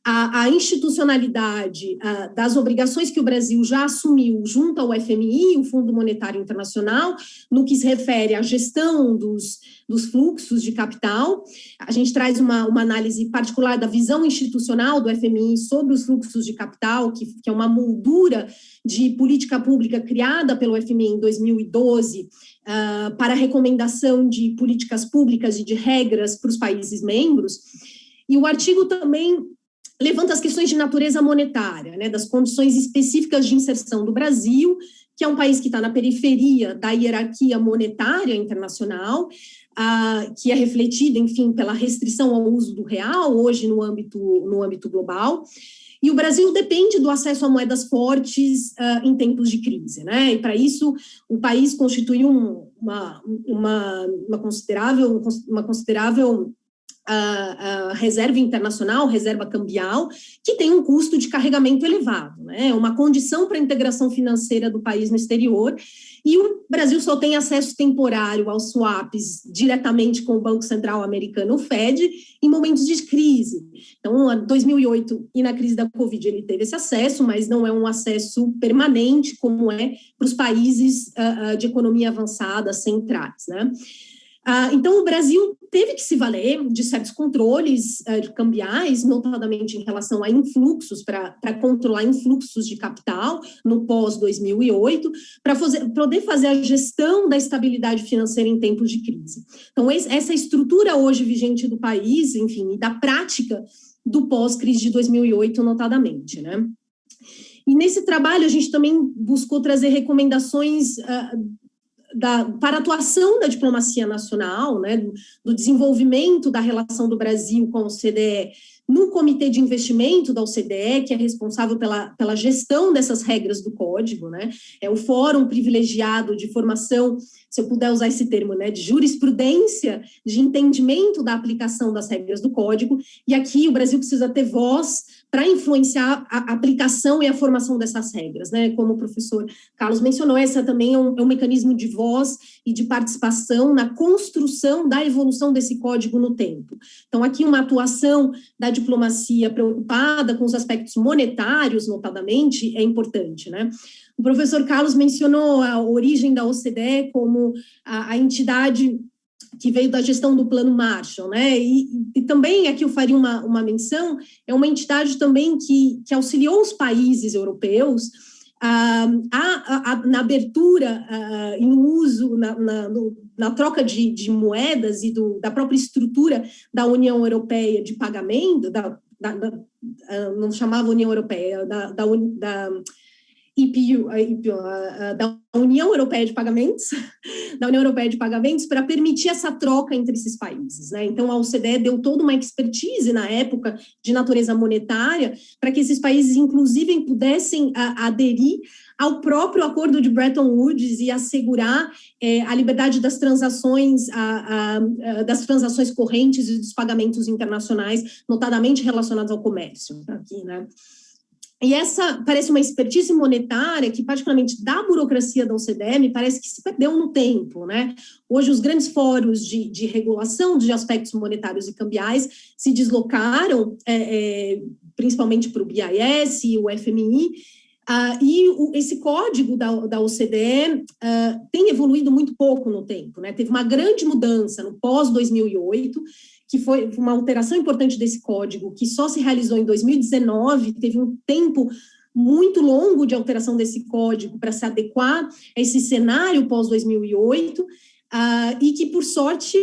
a institucionalidade das obrigações que o Brasil já assumiu junto ao FMI, o Fundo Monetário Internacional, no que se refere à gestão dos fluxos de capital. A gente traz uma análise particular da visão institucional do FMI sobre os fluxos de capital, que é uma moldura de política pública criada pelo FMI em 2012 para a recomendação de políticas públicas e de regras para os países membros. E o artigo também levanta as questões de natureza monetária, né, das condições específicas de inserção do Brasil, que é um país que está na periferia da hierarquia monetária internacional, que é refletida, enfim, pela restrição ao uso do real, hoje no âmbito global. E o Brasil depende do acesso a moedas fortes em tempos de crise, né? E para isso o país constituiu uma considerável reserva internacional, reserva cambial, que tem um custo de carregamento elevado, né? Uma condição para a integração financeira do país no exterior, e o Brasil só tem acesso temporário aos swaps diretamente com o Banco Central Americano, o Fed, em momentos de crise. Então, em 2008 e na crise da Covid ele teve esse acesso, mas não é um acesso permanente como é para os países de economia avançada centrais, né? Então, o Brasil teve que se valer de certos controles cambiais, notadamente em relação a influxos, para controlar influxos de capital no pós-2008, para poder fazer a gestão da estabilidade financeira em tempos de crise. Então, essa estrutura hoje vigente do país, enfim, e da prática do pós-crise de 2008, notadamente, né? E nesse trabalho, a gente também buscou trazer recomendações para a atuação da diplomacia nacional, né, do desenvolvimento da relação do Brasil com a OCDE no Comitê de Investimento da OCDE, que é responsável pela gestão dessas regras do código, né, é o fórum privilegiado de formação, se eu puder usar esse termo, né, de jurisprudência, de entendimento da aplicação das regras do código, e aqui o Brasil precisa ter voz para influenciar a aplicação e a formação dessas regras, né? Como o professor Carlos mencionou, essa também é um mecanismo de voz e de participação na construção da evolução desse código no tempo. Então, aqui uma atuação da diplomacia preocupada com os aspectos monetários, notadamente, é importante, né? O professor Carlos mencionou a origem da OCDE como a entidade que veio da gestão do Plano Marshall, né? E também, aqui eu faria uma menção, é uma entidade também que auxiliou os países europeus na abertura e no uso, na troca de moedas e da própria estrutura da União Europeia de pagamento, não chamava União Europeia, da União Europeia de Pagamentos, para permitir essa troca entre esses países, né? Então, a OCDE deu toda uma expertise na época de natureza monetária para que esses países, inclusive, pudessem aderir ao próprio acordo de Bretton Woods e assegurar a liberdade das transações correntes e dos pagamentos internacionais, notadamente relacionados ao comércio, aqui, né? E essa parece uma expertise monetária que, particularmente da burocracia da OCDE, me parece que se perdeu no tempo, né? Hoje, os grandes fóruns de regulação de aspectos monetários e cambiais se deslocaram, principalmente para o BIS e o FMI, esse código da OCDE tem evoluído muito pouco no tempo, né? Teve uma grande mudança no pós-2008, que foi uma alteração importante desse código, que só se realizou em 2019, teve um tempo muito longo de alteração desse código para se adequar a esse cenário pós-2008, e que, por sorte,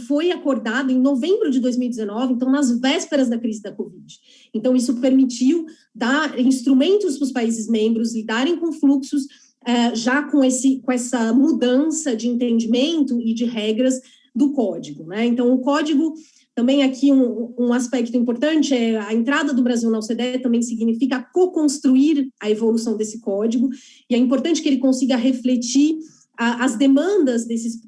foi acordado em novembro de 2019, então nas vésperas da crise da Covid. Então, isso permitiu dar instrumentos para os países membros lidarem com fluxos já com essa mudança de entendimento e de regras do código, né? Então, o código, também aqui um aspecto importante é a entrada do Brasil na OCDE também significa co-construir a evolução desse código, e é importante que ele consiga refletir as demandas desses,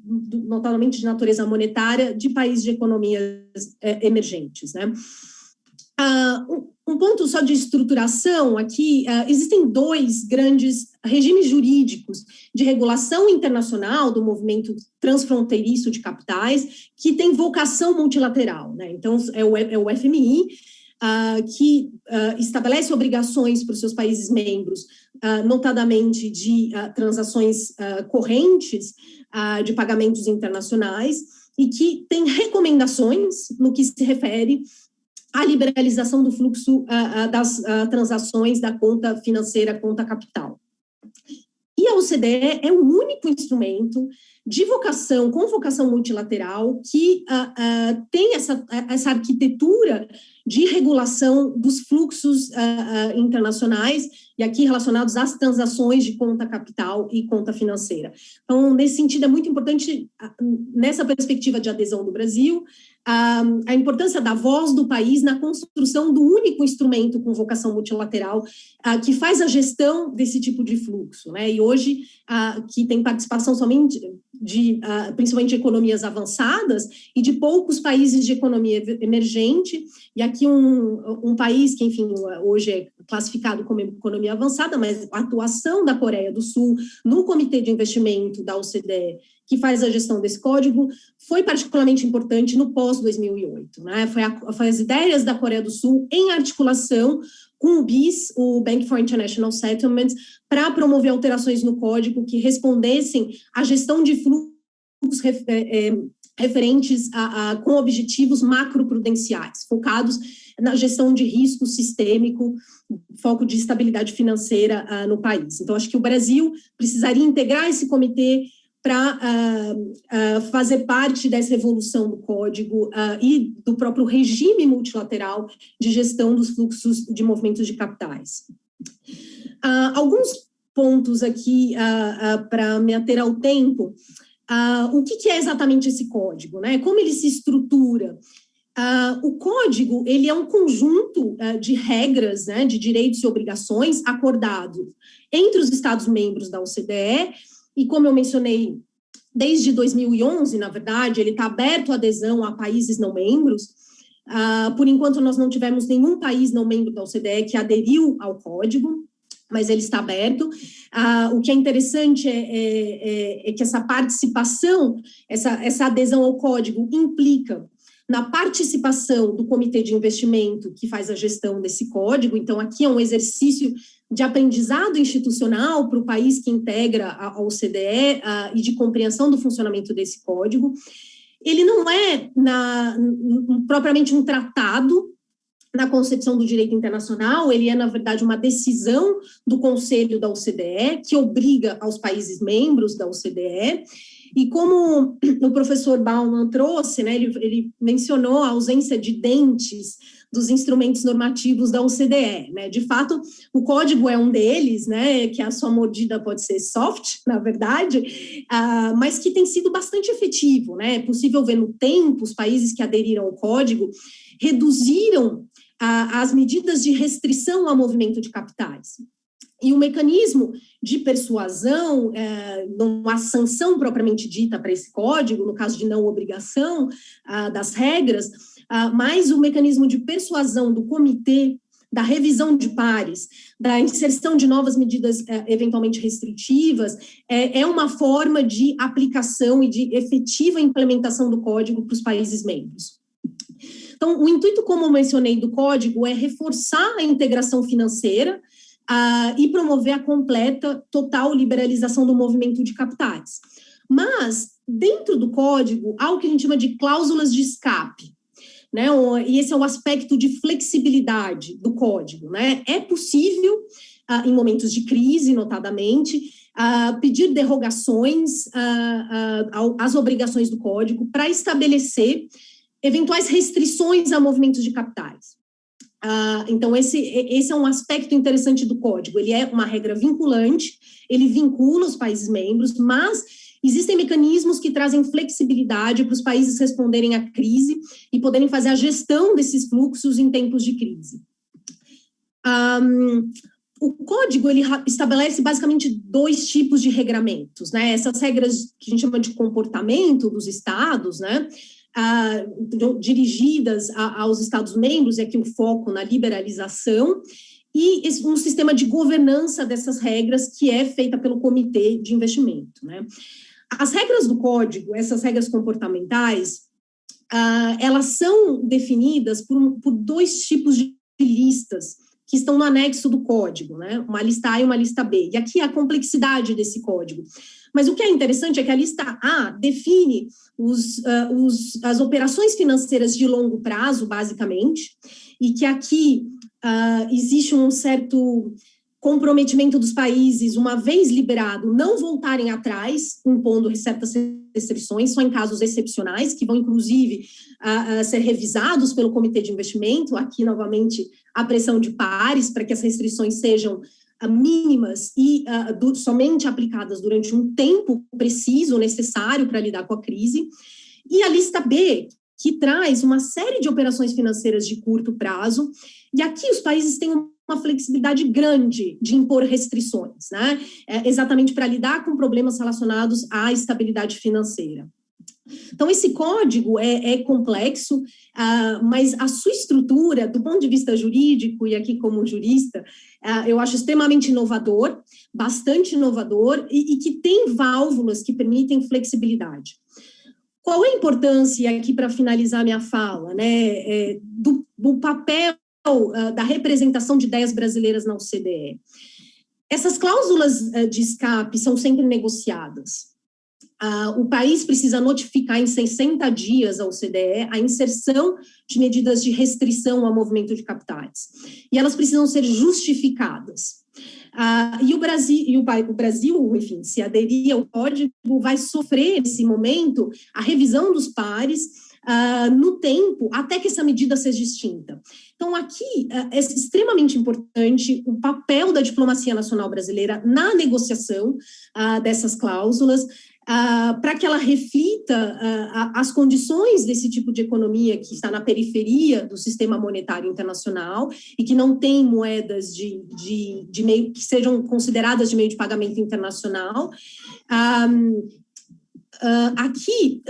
notadamente de natureza monetária, de países de economias emergentes, né? Um ponto só de estruturação aqui, existem 2 grandes regimes jurídicos de regulação internacional do movimento transfronteiriço de capitais que tem vocação multilateral, né? Então, é o FMI, que estabelece obrigações para os seus países membros, notadamente de transações correntes de pagamentos internacionais, e que tem recomendações no que se refere à liberalização do fluxo das transações da conta financeira, conta capital. E a OCDE é o único instrumento de com vocação multilateral que tem essa arquitetura de regulação dos fluxos internacionais, e aqui relacionados às transações de conta capital e conta financeira. Então, nesse sentido, é muito importante, nessa perspectiva de adesão do Brasil, a importância da voz do país na construção do único instrumento com vocação multilateral que faz a gestão desse tipo de fluxo, né? E hoje, que tem participação somente principalmente de economias avançadas e de poucos países de economia emergente, e aqui um país que, enfim, hoje é classificado como economia avançada, mas a atuação da Coreia do Sul no Comitê de Investimento da OCDE, que faz a gestão desse código, foi particularmente importante no pós-2008, né? Foi as ideias da Coreia do Sul em articulação com o BIS, o Bank for International Settlements, para promover alterações no código que respondessem à gestão de fluxos referentes com objetivos macroprudenciais, focados na gestão de risco sistêmico, foco de estabilidade financeira no país. Então, acho que o Brasil precisaria integrar esse comitê para fazer parte dessa evolução do código e do próprio regime multilateral de gestão dos fluxos de movimentos de capitais. Alguns pontos aqui para me ater ao tempo. O que é exatamente esse código, né? Como ele se estrutura? O código, ele é um conjunto de regras, né, de direitos e obrigações acordados entre os Estados-membros da OCDE. E como eu mencionei, desde 2011, na verdade, ele está aberto à adesão a países não membros. Por enquanto, nós não tivemos nenhum país não membro da OCDE que aderiu ao código, mas ele está aberto. O que é interessante é que essa participação, essa adesão ao código implica na participação do Comitê de Investimento que faz a gestão desse código. Então, aqui é um exercício de aprendizado institucional para o país que integra a OCDE e de compreensão do funcionamento desse código. Ele não é propriamente um tratado na concepção do direito internacional, ele é, na verdade, uma decisão do Conselho da OCDE que obriga aos países membros da OCDE. E como o professor Bauman trouxe, né, ele mencionou a ausência de dentes dos instrumentos normativos da OCDE, né? De fato, o código é um deles, né, que a sua mordida pode ser soft, na verdade, mas que tem sido bastante efetivo, né? É possível ver no tempo, os países que aderiram ao código reduziram as medidas de restrição ao movimento de capitais. E o mecanismo de persuasão, não há sanção propriamente dita para esse código, no caso de não obrigação das regras, mas o mecanismo de persuasão do comitê, da revisão de pares, da inserção de novas medidas eventualmente restritivas, é uma forma de aplicação e de efetiva implementação do código para os países membros. Então, o intuito, como eu mencionei, do código é reforçar a integração financeira e promover a completa, total liberalização do movimento de capitais. Mas, dentro do código, há o que a gente chama de cláusulas de escape, né? E esse é o aspecto de flexibilidade do código, né? É possível, em momentos de crise, notadamente, pedir derrogações às obrigações do código para estabelecer eventuais restrições a movimentos de capitais. Então, esse é um aspecto interessante do código. Ele é uma regra vinculante, ele vincula os países membros, mas existem mecanismos que trazem flexibilidade para os países responderem à crise e poderem fazer a gestão desses fluxos em tempos de crise. O código, ele estabelece basicamente 2 tipos de regramentos, né? Essas regras que a gente chama de comportamento dos estados, né? Dirigidas aos Estados-membros, e aqui o foco na liberalização, e um sistema de governança dessas regras que é feita pelo Comitê de Investimento, né? As regras do código, essas regras comportamentais, elas são definidas por 2 tipos de listas que estão no anexo do código, né? Uma lista A e uma lista B. E aqui a complexidade desse código. Mas o que é interessante é que a lista A define as operações financeiras de longo prazo, basicamente, e que aqui existe um certo comprometimento dos países, uma vez liberado, não voltarem atrás, impondo certas restrições, só em casos excepcionais, que vão, inclusive, ser revisados pelo Comitê de Investimento. Aqui, novamente, a pressão de pares para que as restrições sejam mínimas e somente aplicadas durante um tempo preciso, necessário para lidar com a crise. E a lista B, que traz uma série de operações financeiras de curto prazo, e aqui os países têm uma flexibilidade grande de impor restrições, né? Exatamente para lidar com problemas relacionados à estabilidade financeira. Então, esse código é complexo, mas a sua estrutura, do ponto de vista jurídico, e aqui como jurista, eu acho extremamente inovador, bastante inovador, e que tem válvulas que permitem flexibilidade. Qual é a importância, aqui para finalizar minha fala, né, do papel da representação de ideias brasileiras na OCDE? Essas cláusulas de escape são sempre negociadas. O país precisa notificar em 60 dias à OCDE a inserção de medidas de restrição ao movimento de capitais. E elas precisam ser justificadas. E o Brasil, enfim, se aderir ao código, vai sofrer, nesse momento, a revisão dos pares no tempo, até que essa medida seja extinta. Então, aqui é extremamente importante o papel da diplomacia nacional brasileira na negociação dessas cláusulas, para que ela reflita as condições desse tipo de economia que está na periferia do sistema monetário internacional e que não tem moedas de meio que sejam consideradas de meio de pagamento internacional. Aqui,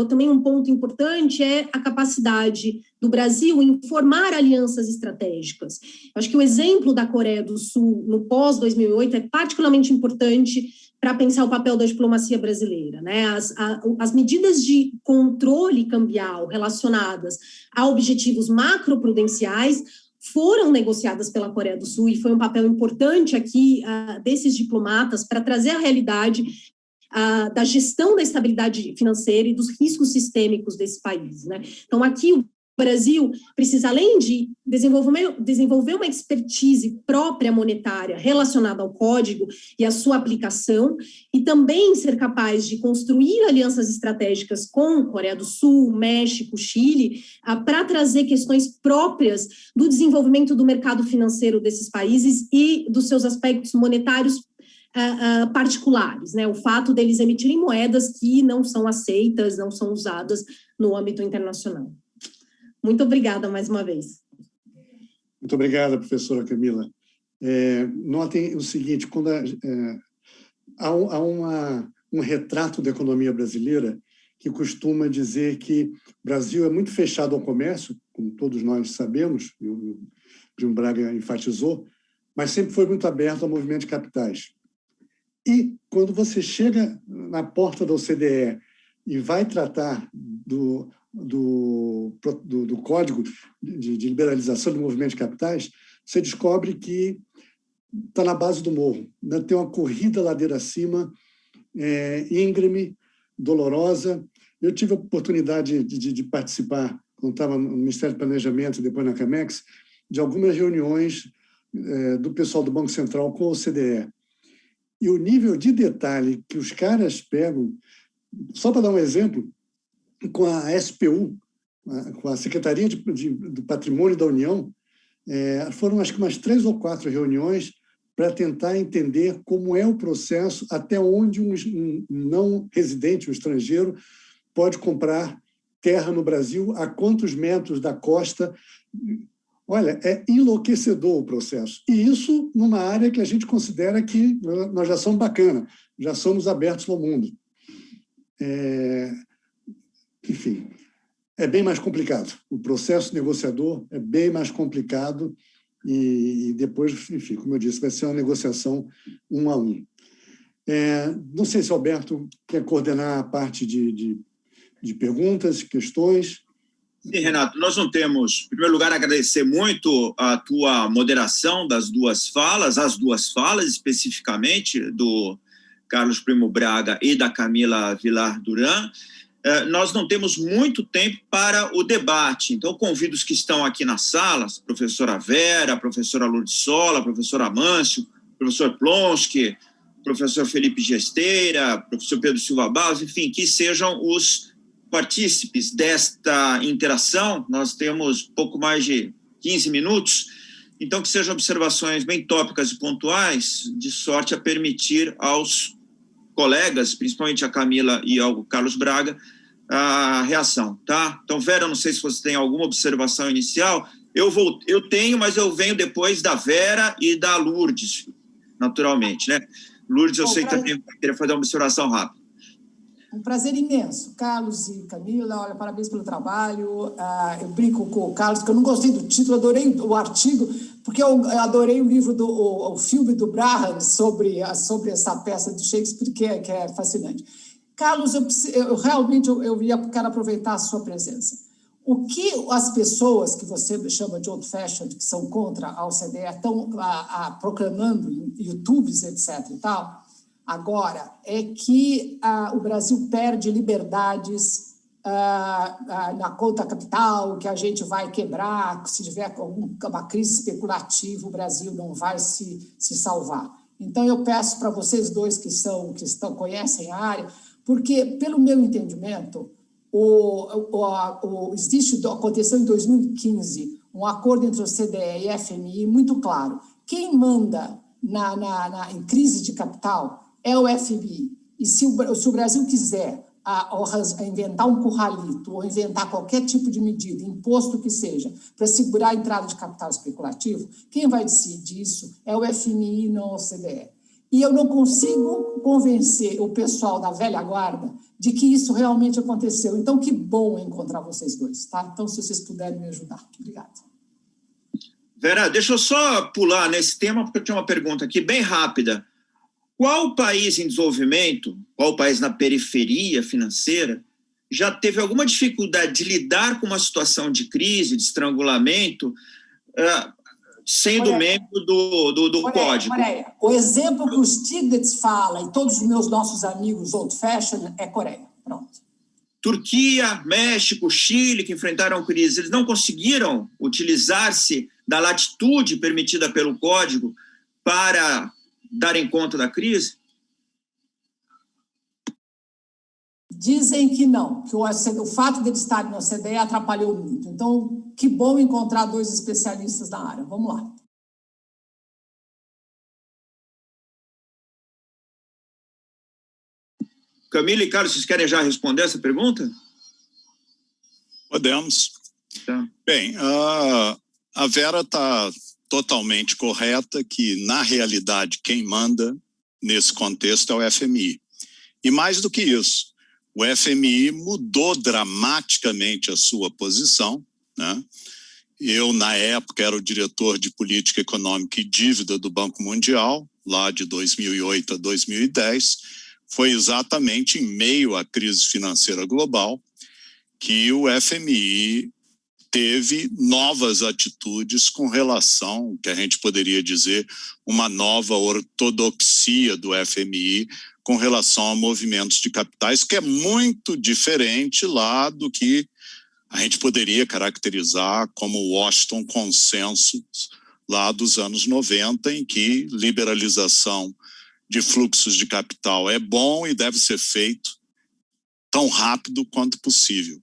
também um ponto importante é a capacidade do Brasil em formar alianças estratégicas. Eu acho que o exemplo da Coreia do Sul no pós-2008 é particularmente importante para pensar o papel da diplomacia brasileira, né? As medidas de controle cambial relacionadas a objetivos macroprudenciais foram negociadas pela Coreia do Sul e foi um papel importante aqui desses diplomatas para trazer a realidade da gestão da estabilidade financeira e dos riscos sistêmicos desse país, né? Então, aqui o Brasil precisa, além de desenvolver uma expertise própria monetária relacionada ao código e à sua aplicação, e também ser capaz de construir alianças estratégicas com Coreia do Sul, México, Chile, para trazer questões próprias do desenvolvimento do mercado financeiro desses países e dos seus aspectos monetários particulares, né? O fato deles emitirem moedas que não são aceitas, não são usadas no âmbito internacional. Muito obrigada mais uma vez. Muito obrigada, professora Camila. Notem o seguinte, quando há um retrato da economia brasileira que costuma dizer que o Brasil é muito fechado ao comércio, como todos nós sabemos, e o Primo Braga enfatizou, mas sempre foi muito aberto ao movimento de capitais. E quando você chega na porta da OCDE e vai tratar do Código de Liberalização do Movimento de Capitais, você descobre que está na base do morro, né? Tem uma corrida ladeira acima, íngreme, dolorosa. Eu tive a oportunidade de participar, quando estava no Ministério do Planejamento e depois na Camex, de algumas reuniões do pessoal do Banco Central com a OCDE. E o nível de detalhe que os caras pegam, só para dar um exemplo, com a SPU, com a Secretaria do Patrimônio da União, Foram acho que umas 3 ou 4 reuniões para tentar entender como é o processo, até onde um não residente, um estrangeiro, pode comprar terra no Brasil, a quantos metros da costa. Olha, é enlouquecedor o processo. E isso numa área que a gente considera que nós já somos bacana, já somos abertos ao mundo. Enfim, é bem mais complicado. O processo negociador é bem mais complicado e depois, enfim, como eu disse, vai ser uma negociação 1 a 1. Não sei se o Alberto quer coordenar a parte de perguntas, questões. Sim, Renato, nós não temos, em primeiro lugar, agradecer muito a tua moderação das duas falas, as duas falas especificamente, do Carlos Primo Braga e da Camila Villar Duran. Nós não temos muito tempo para o debate, então convido os que estão aqui nas salas, professora Vera, professora Lourdes Sola, professora Amâncio, professor Plonsky, professor Felipe Gesteira, professor Pedro Silva Barros, enfim, que sejam os partícipes desta interação. Nós temos pouco mais de 15 minutos, então que sejam observações bem tópicas e pontuais, de sorte a permitir aos colegas, principalmente a Camila e ao Carlos Braga, a reação, tá? Então, Vera, não sei se você tem alguma observação inicial. Eu tenho, mas eu venho depois da Vera e da Lourdes, naturalmente, né? Lourdes, eu sei que também queria fazer uma observação rápida. Um prazer imenso. Carlos e Camila, olha, parabéns pelo trabalho. Eu brinco com o Carlos, que eu não gostei do título, adorei o artigo, porque eu adorei o livro, o filme do Braham sobre essa peça de Shakespeare, que é fascinante. Carlos, eu realmente quero aproveitar a sua presença. O que as pessoas que você chama de old-fashioned, que são contra a OCDE, estão proclamando em YouTubes, etc. e tal, agora, é que o Brasil perde liberdades na conta capital, que a gente vai quebrar, se tiver uma crise especulativa, o Brasil não vai se salvar. Então, eu peço para vocês dois que conhecem a área, porque, pelo meu entendimento, aconteceu em 2015 um acordo entre o CDE e FMI muito claro. Quem manda em crise de capital é o FMI. E se o Brasil quiser inventar um curralito ou inventar qualquer tipo de medida, imposto que seja, para segurar a entrada de capital especulativo, quem vai decidir isso é o FMI e não o CDE. E eu não consigo convencer o pessoal da velha guarda de que isso realmente aconteceu. Então, que bom encontrar vocês dois, tá? Então, se vocês puderem me ajudar. Obrigada. Vera, deixa eu só pular nesse tema, porque eu tinha uma pergunta aqui bem rápida. Qual país em desenvolvimento, qual país na periferia financeira, já teve alguma dificuldade de lidar com uma situação de crise, de estrangulamento, sendo membro do Código? O exemplo que o Stiglitz fala e todos os nossos amigos old-fashioned é Coreia. Pronto. Turquia, México, Chile, que enfrentaram crise, eles não conseguiram utilizar-se da latitude permitida pelo Código para darem conta da crise? Dizem que não, que o fato deles estarem na OCDE atrapalhou muito. Então, que bom encontrar dois especialistas na área. Vamos lá. Camila e Carlos, vocês querem já responder essa pergunta? Podemos. Tá. Bem, a Vera está totalmente correta que, na realidade, quem manda nesse contexto é o FMI. E mais do que isso, o FMI mudou dramaticamente a sua posição, né? Eu, na época, era o diretor de política econômica e dívida do Banco Mundial, lá de 2008 a 2010. Foi exatamente em meio à crise financeira global que o FMI teve novas atitudes com relação, que a gente poderia dizer, uma nova ortodoxia do FMI com relação a movimentos de capitais, que é muito diferente lá do que a gente poderia caracterizar como o Washington Consensus lá dos anos 90, em que liberalização de fluxos de capital é bom e deve ser feito tão rápido quanto possível.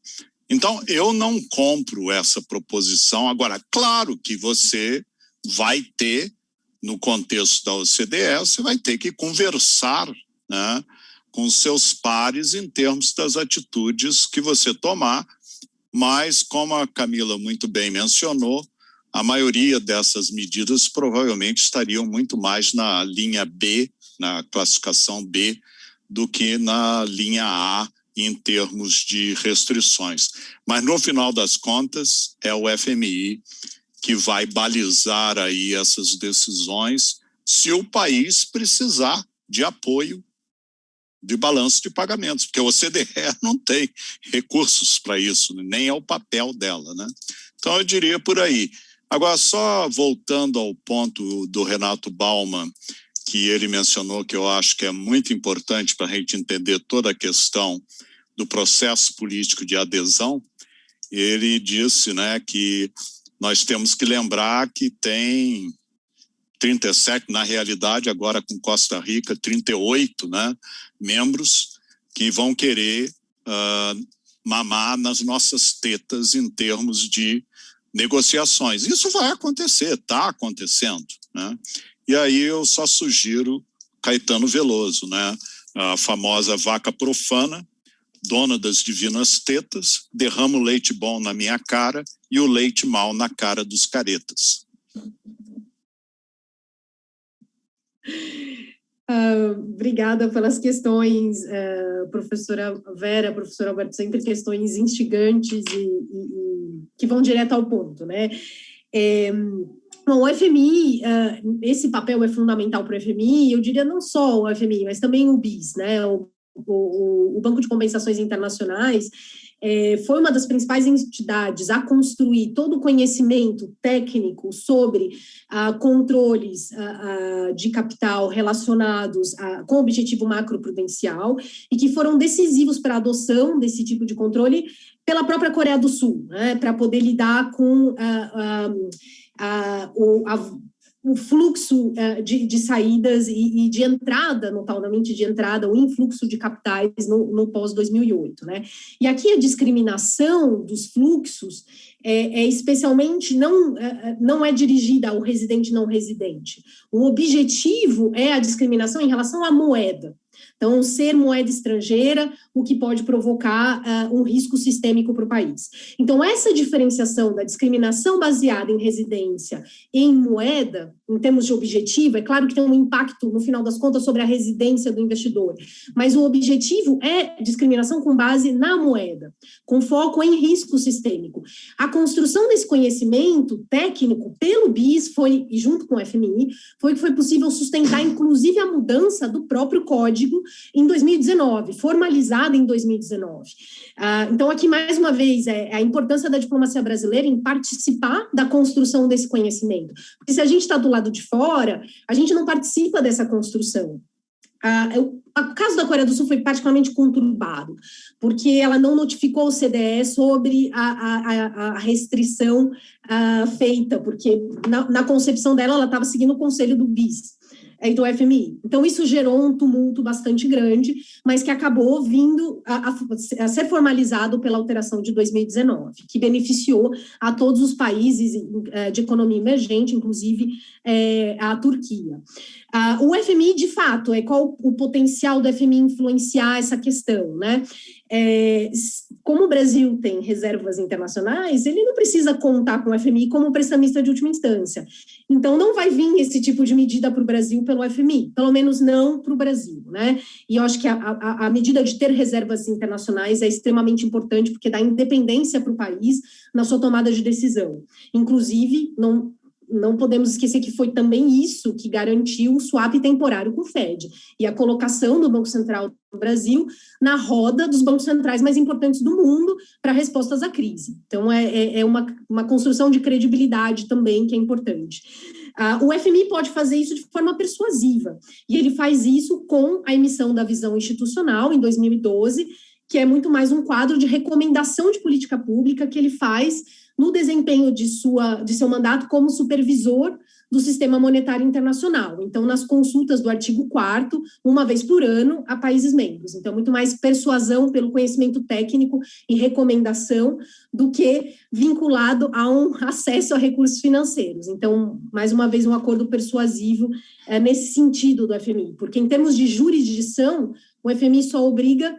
Então, eu não compro essa proposição. Agora, claro que você vai ter, no contexto da OCDE, você vai ter que conversar, né, com seus pares em termos das atitudes que você tomar, mas, como a Camila muito bem mencionou, a maioria dessas medidas provavelmente estariam muito mais na linha B, na classificação B, do que na linha A, em termos de restrições. Mas, no final das contas, é o FMI que vai balizar aí essas decisões se o país precisar de apoio de balanço de pagamentos, porque a OCDE não tem recursos para isso, nem é o papel dela, né? Então, eu diria por aí. Agora, só voltando ao ponto do Renato Bauman, que ele mencionou, que eu acho que é muito importante para a gente entender toda a questão do processo político de adesão, ele disse, né, que nós temos que lembrar que tem 37, na realidade, agora com Costa Rica, 38, né, membros que vão querer mamar nas nossas tetas em termos de negociações. Isso vai acontecer, está acontecendo, né? E aí eu só sugiro Caetano Veloso, né? A famosa vaca profana, dona das divinas tetas, derrama o leite bom na minha cara e o leite mau na cara dos caretas. Obrigada pelas questões, professora Vera, professor Alberto, sempre questões instigantes e que vão direto ao ponto, né? Bom, o FMI, esse papel é fundamental para o FMI, eu diria não só o FMI, mas também o BIS, né? O Banco de Compensações Internacionais foi uma das principais entidades a construir todo o conhecimento técnico sobre controles de capital relacionados com o objetivo macroprudencial e que foram decisivos para a adoção desse tipo de controle pela própria Coreia do Sul, né, para poder lidar com o fluxo de saídas e de entrada, notadamente de entrada, o influxo de capitais no pós-2008, né? E aqui a discriminação dos fluxos especialmente não é dirigida ao residente e não residente. O objetivo é a discriminação em relação à moeda. Então, ser moeda estrangeira, o que pode provocar um risco sistêmico para o país. Então, essa diferenciação da discriminação baseada em residência e em moeda, em termos de objetivo, é claro que tem um impacto, no final das contas, sobre a residência do investidor, mas o objetivo é discriminação com base na moeda, com foco em risco sistêmico. A construção desse conhecimento técnico pelo BIS e junto com o FMI, foi que foi possível sustentar, inclusive, a mudança do próprio código em 2019, formalizada em 2019. Então, aqui, mais uma vez, a importância da diplomacia brasileira em participar da construção desse conhecimento. Porque se a gente está do lado de fora, a gente não participa dessa construção. O caso da Coreia do Sul foi particularmente conturbado, porque ela não notificou o CDE sobre a restrição feita, porque na concepção dela, ela estava seguindo o conselho do BIS, do FMI. Então, isso gerou um tumulto bastante grande, mas que acabou vindo a ser formalizado pela alteração de 2019, que beneficiou a todos os países de economia emergente, inclusive a Turquia. O FMI, de fato, qual o potencial do FMI influenciar essa questão, né? Como o Brasil tem reservas internacionais, ele não precisa contar com o FMI como prestamista de última instância. Então, não vai vir esse tipo de medida para o Brasil pelo FMI, pelo menos não para o Brasil, né? E eu acho que a medida de ter reservas internacionais é extremamente importante, porque dá independência para o país na sua tomada de decisão. Inclusive, não podemos esquecer que foi também isso que garantiu o swap temporário com o FED e a colocação do Banco Central do Brasil na roda dos bancos centrais mais importantes do mundo para respostas à crise. Então, é uma construção de credibilidade também que é importante. O FMI pode fazer isso de forma persuasiva, e ele faz isso com a emissão da visão institucional, em 2012, que é muito mais um quadro de recomendação de política pública que ele faz no desempenho de seu mandato como supervisor do Sistema Monetário Internacional. Então, nas consultas do artigo 4º, uma vez por ano, a países membros. Então, muito mais persuasão pelo conhecimento técnico e recomendação do que vinculado a um acesso a recursos financeiros. Então, mais uma vez, um acordo persuasivo nesse sentido do FMI, porque em termos de jurisdição, o FMI só obriga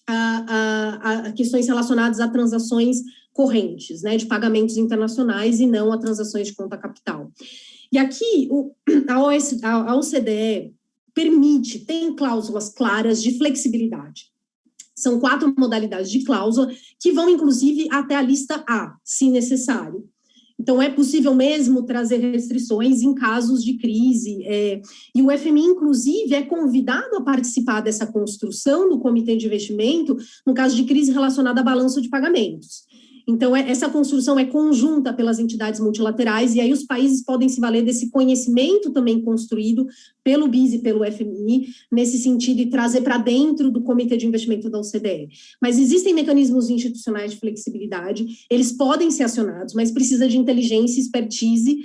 a questões relacionadas a transações correntes, né, de pagamentos internacionais e não a transações de conta capital. E aqui, a OCDE tem cláusulas claras de flexibilidade. São 4 modalidades de cláusula que vão, inclusive, até a lista A, se necessário. Então, é possível mesmo trazer restrições em casos de crise, e o FMI, inclusive, é convidado a participar dessa construção do Comitê de Investimento no caso de crise relacionada a balanço de pagamentos. Então, essa construção é conjunta pelas entidades multilaterais, e aí os países podem se valer desse conhecimento também construído pelo BIS e pelo FMI, nesse sentido, e trazer para dentro do Comitê de Investimento da OCDE. Mas existem mecanismos institucionais de flexibilidade, eles podem ser acionados, mas precisa de inteligência e expertise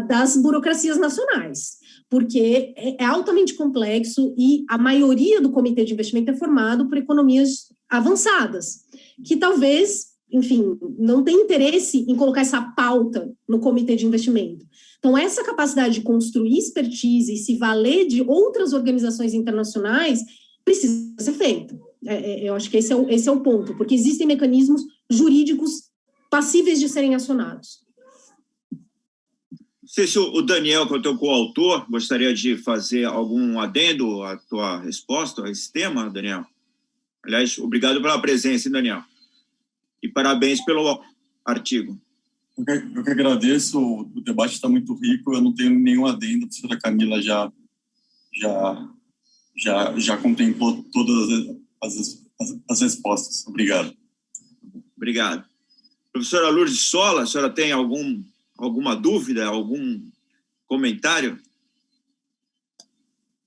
das burocracias nacionais, porque é altamente complexo e a maioria do Comitê de Investimento é formado por economias avançadas, que talvez, enfim, não tem interesse em colocar essa pauta no comitê de investimento. Então, essa capacidade de construir expertise e se valer de outras organizações internacionais precisa ser feita. Eu acho que esse é o ponto, porque existem mecanismos jurídicos passíveis de serem acionados. Não sei se o Daniel, que é o teu coautor, gostaria de fazer algum adendo à tua resposta a esse tema, Daniel? Aliás, obrigado pela presença, hein, Daniel? E parabéns pelo artigo. Eu que agradeço, o debate está muito rico, eu não tenho nenhum adendo, a professora Camila já contemplou todas as respostas. Obrigado. Obrigado. Professora Lourdes Sola, a senhora tem alguma dúvida, algum comentário?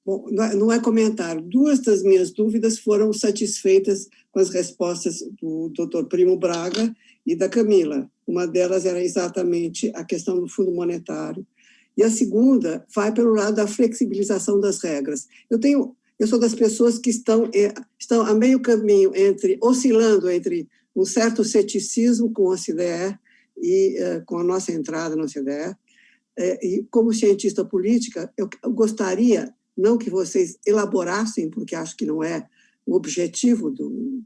Bom, não é comentário. 2 das minhas dúvidas foram satisfeitas com as respostas do Dr. Primo Braga e da Camila. Uma delas era exatamente a questão do Fundo Monetário. E a segunda vai pelo lado da flexibilização das regras. Eu sou das pessoas que estão a meio caminho oscilando entre um certo ceticismo com a OCDE e com a nossa entrada na OCDE. E como cientista política, eu gostaria, não que vocês elaborassem, porque acho que não é o objetivo do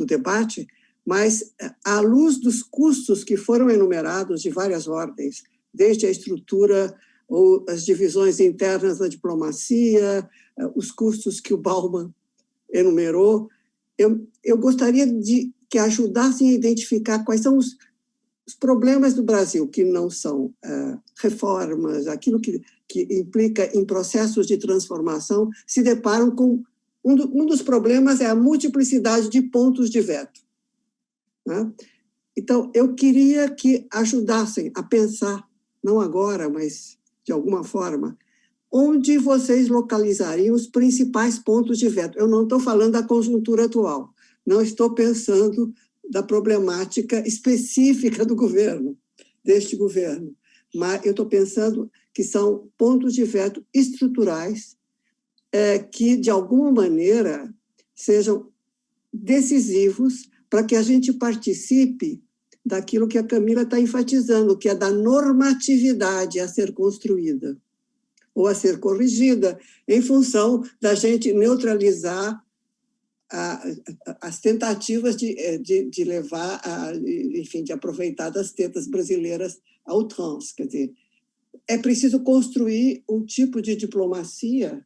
debate, mas à luz dos custos que foram enumerados de várias ordens, desde a estrutura ou as divisões internas da diplomacia, os custos que o Bauman enumerou, eu gostaria que ajudassem a identificar quais são os problemas do Brasil, que não são reformas, aquilo que implica em processos de transformação, se deparam com... Um dos problemas é a multiplicidade de pontos de veto. Né? Então, eu queria que ajudassem a pensar, não agora, mas de alguma forma, onde vocês localizariam os principais pontos de veto. Eu não estou falando da conjuntura atual, não estou pensando da problemática específica do governo, deste governo, mas eu estou pensando que são pontos de veto estruturais que, de alguma maneira, sejam decisivos para que a gente participe daquilo que a Camila está enfatizando, que é da normatividade a ser construída ou a ser corrigida, em função da gente neutralizar as tentativas de levar, enfim, de aproveitar das tetas brasileiras ao trans. Quer dizer, é preciso construir um tipo de diplomacia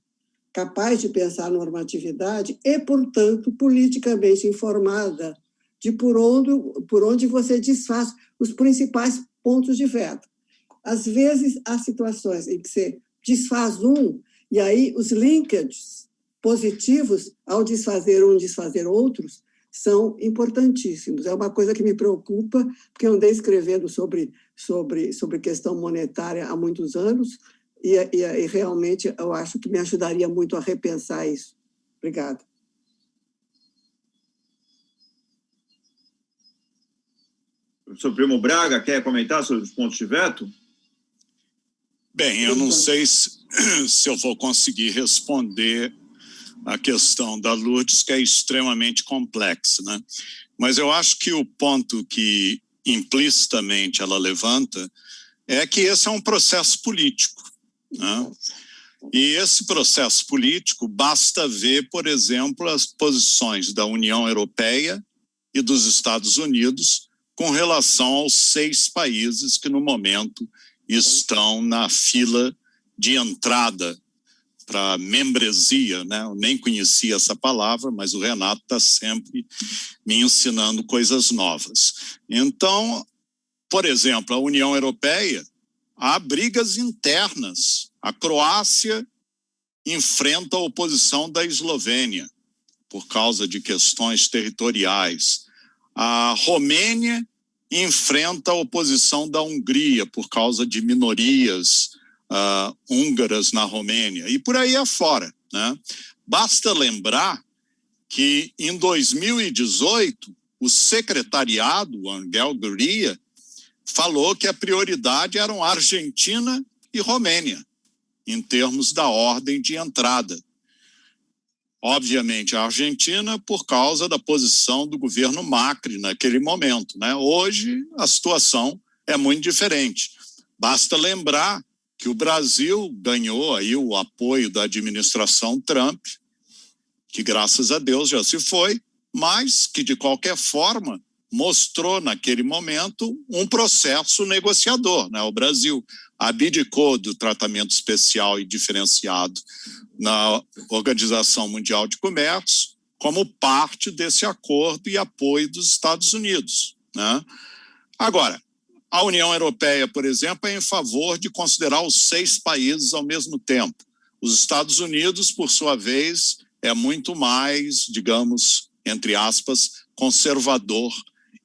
capaz de pensar a normatividade e, portanto, politicamente informada de por onde você desfaz os principais pontos de veto. Às vezes, há situações em que você desfaz um, e aí os linkages positivos, ao desfazer um, desfazer outros, são importantíssimos. É uma coisa que me preocupa, porque eu andei escrevendo sobre questão monetária há muitos anos, e realmente eu acho que me ajudaria muito a repensar isso. Obrigada. professor Primo Braga quer comentar sobre os pontos de veto? Bem, eu não sei se eu vou conseguir responder a questão da Lourdes, que é extremamente complexa, né? Mas eu acho que o ponto que implicitamente ela levanta é que esse é um processo político, né? E esse processo político, basta ver, por exemplo, as posições da União Europeia e dos Estados Unidos com relação aos 6 países que, no momento, estão na fila de entrada para membresia, né? Eu nem conhecia essa palavra, mas o Renato está sempre me ensinando coisas novas. Então, por exemplo, a União Europeia, há brigas internas. A Croácia enfrenta a oposição da Eslovênia por causa de questões territoriais. A Romênia enfrenta a oposição da Hungria por causa de minorias húngaras na Romênia, e por aí afora, né? Basta lembrar que, em 2018, o secretariado, o Angel Gurria, falou que a prioridade eram Argentina e Romênia, em termos da ordem de entrada. Obviamente, a Argentina, por causa da posição do governo Macri naquele momento, né? Hoje, a situação é muito diferente. Basta lembrar que o Brasil ganhou aí o apoio da administração Trump, que graças a Deus já se foi, mas que de qualquer forma mostrou naquele momento um processo negociador, né? O Brasil abdicou do tratamento especial e diferenciado na Organização Mundial de Comércio como parte desse acordo e apoio dos Estados Unidos, né? Agora, a União Europeia, por exemplo, é em favor de considerar os 6 países ao mesmo tempo. Os Estados Unidos, por sua vez, é muito mais, digamos, entre aspas, conservador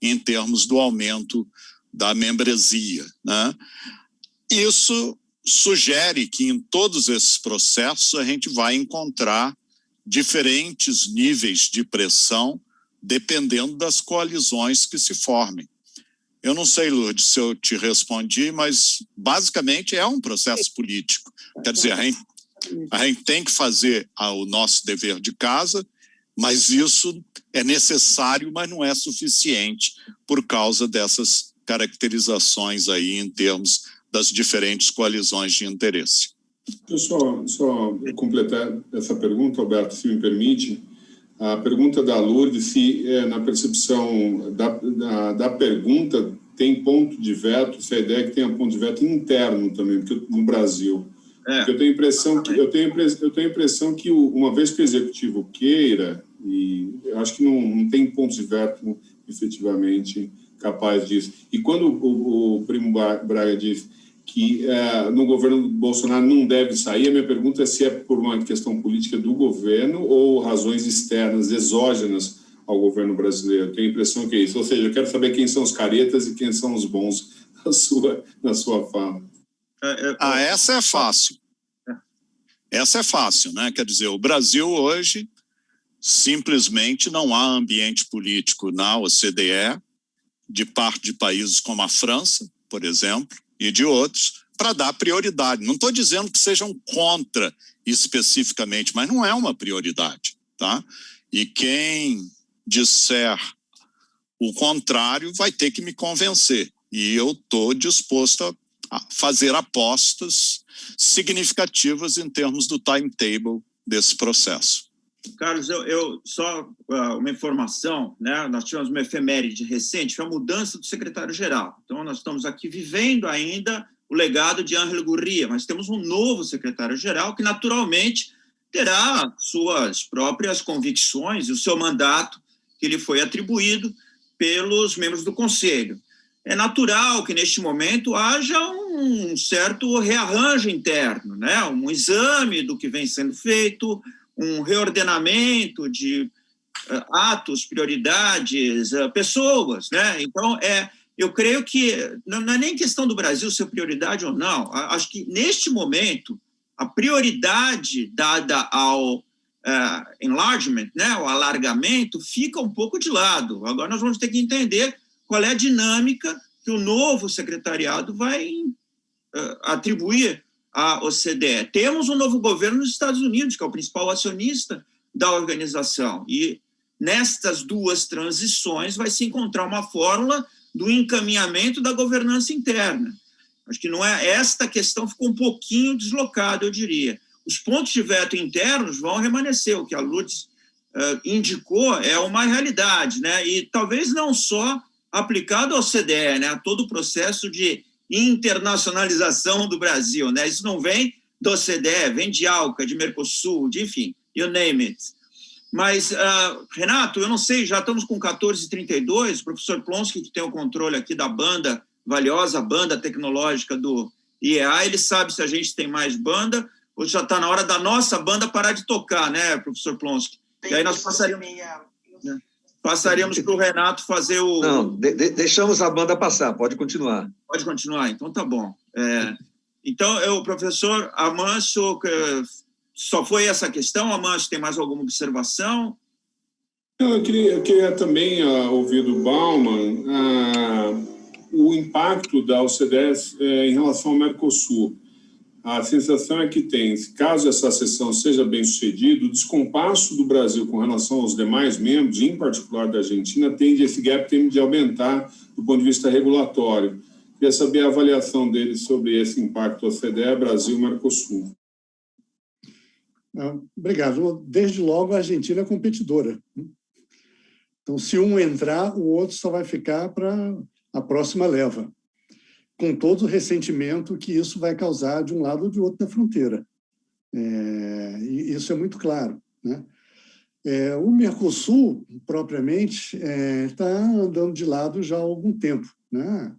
em termos do aumento da membresia, né? Isso sugere que em todos esses processos a gente vai encontrar diferentes níveis de pressão dependendo das coalizões que se formem. Eu não sei, Lourdes, se eu te respondi, mas basicamente é um processo político. Quer dizer, a gente tem que fazer o nosso dever de casa, mas isso é necessário, mas não é suficiente por causa dessas caracterizações aí em termos das diferentes coalizões de interesse. Eu só completar essa pergunta, Alberto, se me permite. A pergunta da Lourdes, se na percepção da pergunta tem ponto de veto, se a ideia é que tenha ponto de veto interno também, porque no Brasil. Porque eu tenho a impressão que uma vez que o executivo queira, e eu acho que não tem ponto de veto efetivamente capaz disso. E quando o Primo Braga diz que no governo Bolsonaro não deve sair, a minha pergunta é se é por uma questão política do governo ou razões externas, exógenas ao governo brasileiro. Eu tenho a impressão que é isso. Ou seja, eu quero saber quem são os caretas e quem são os bons na sua fala. Essa é fácil. Essa é fácil, né? Quer dizer, o Brasil hoje simplesmente não há ambiente político na OCDE, de parte de países como a França, por exemplo, e de outros, para dar prioridade. Não estou dizendo que sejam contra especificamente, mas não é uma prioridade, tá? E quem disser o contrário vai ter que me convencer. E eu estou disposto a fazer apostas significativas em termos do timetable desse processo. Carlos, eu só uma informação, né? Nós tivemos uma efeméride recente, foi a mudança do secretário-geral. Então, nós estamos aqui vivendo ainda o legado de Ángel Gurria, mas temos um novo secretário-geral que, naturalmente, terá suas próprias convicções e o seu mandato que lhe foi atribuído pelos membros do Conselho. É natural que, neste momento, haja um certo rearranjo interno, né? Um exame do que vem sendo feito, um reordenamento de atos, prioridades, pessoas, né? Então, eu creio que não é nem questão do Brasil ser prioridade ou não. Acho que, neste momento, a prioridade dada ao enlargement, né, o alargamento, fica um pouco de lado. Agora nós vamos ter que entender qual é a dinâmica que o novo secretariado vai atribuir à OCDE. Temos um novo governo nos Estados Unidos, que é o principal acionista da organização, e nestas duas transições vai se encontrar uma fórmula do encaminhamento da governança interna. Acho que não é esta questão, ficou um pouquinho deslocada, eu diria. Os pontos de veto internos vão remanescer, o que a Lourdes indicou é uma realidade, né? E talvez não só aplicado ao CDE, né? A todo o processo de internacionalização do Brasil, né? Isso não vem do CDE, vem de ALCA, de Mercosul, de, enfim, you name it. Mas, Renato, eu não sei, já estamos com 14h32, o professor Plonsky, que tem o controle aqui da banda, valiosa banda tecnológica do IEA, ele sabe se a gente tem mais banda ou já está na hora da nossa banda parar de tocar, né, professor Plonsky? E aí nós passaríamos para o Renato fazer o... Não, deixamos a banda passar, pode continuar. Pode continuar, então tá bom. Então, o professor Amâncio, só foi essa questão? Amâncio, tem mais alguma observação? Eu queria também ouvir do Bauman o impacto da OCDE em relação ao Mercosul. A sensação é que tem, caso essa sessão seja bem sucedida, o descompasso do Brasil com relação aos demais membros, em particular da Argentina, esse gap tende de aumentar do ponto de vista regulatório. Queria saber a avaliação dele sobre esse impacto OCDE, Brasil e Mercosul. Obrigado. Desde logo, a Argentina é competidora. Então, se um entrar, o outro só vai ficar para a próxima leva, com todo o ressentimento que isso vai causar de um lado ou de outro da fronteira. E isso é muito claro, né? O Mercosul, propriamente, está andando de lado já há algum tempo, né?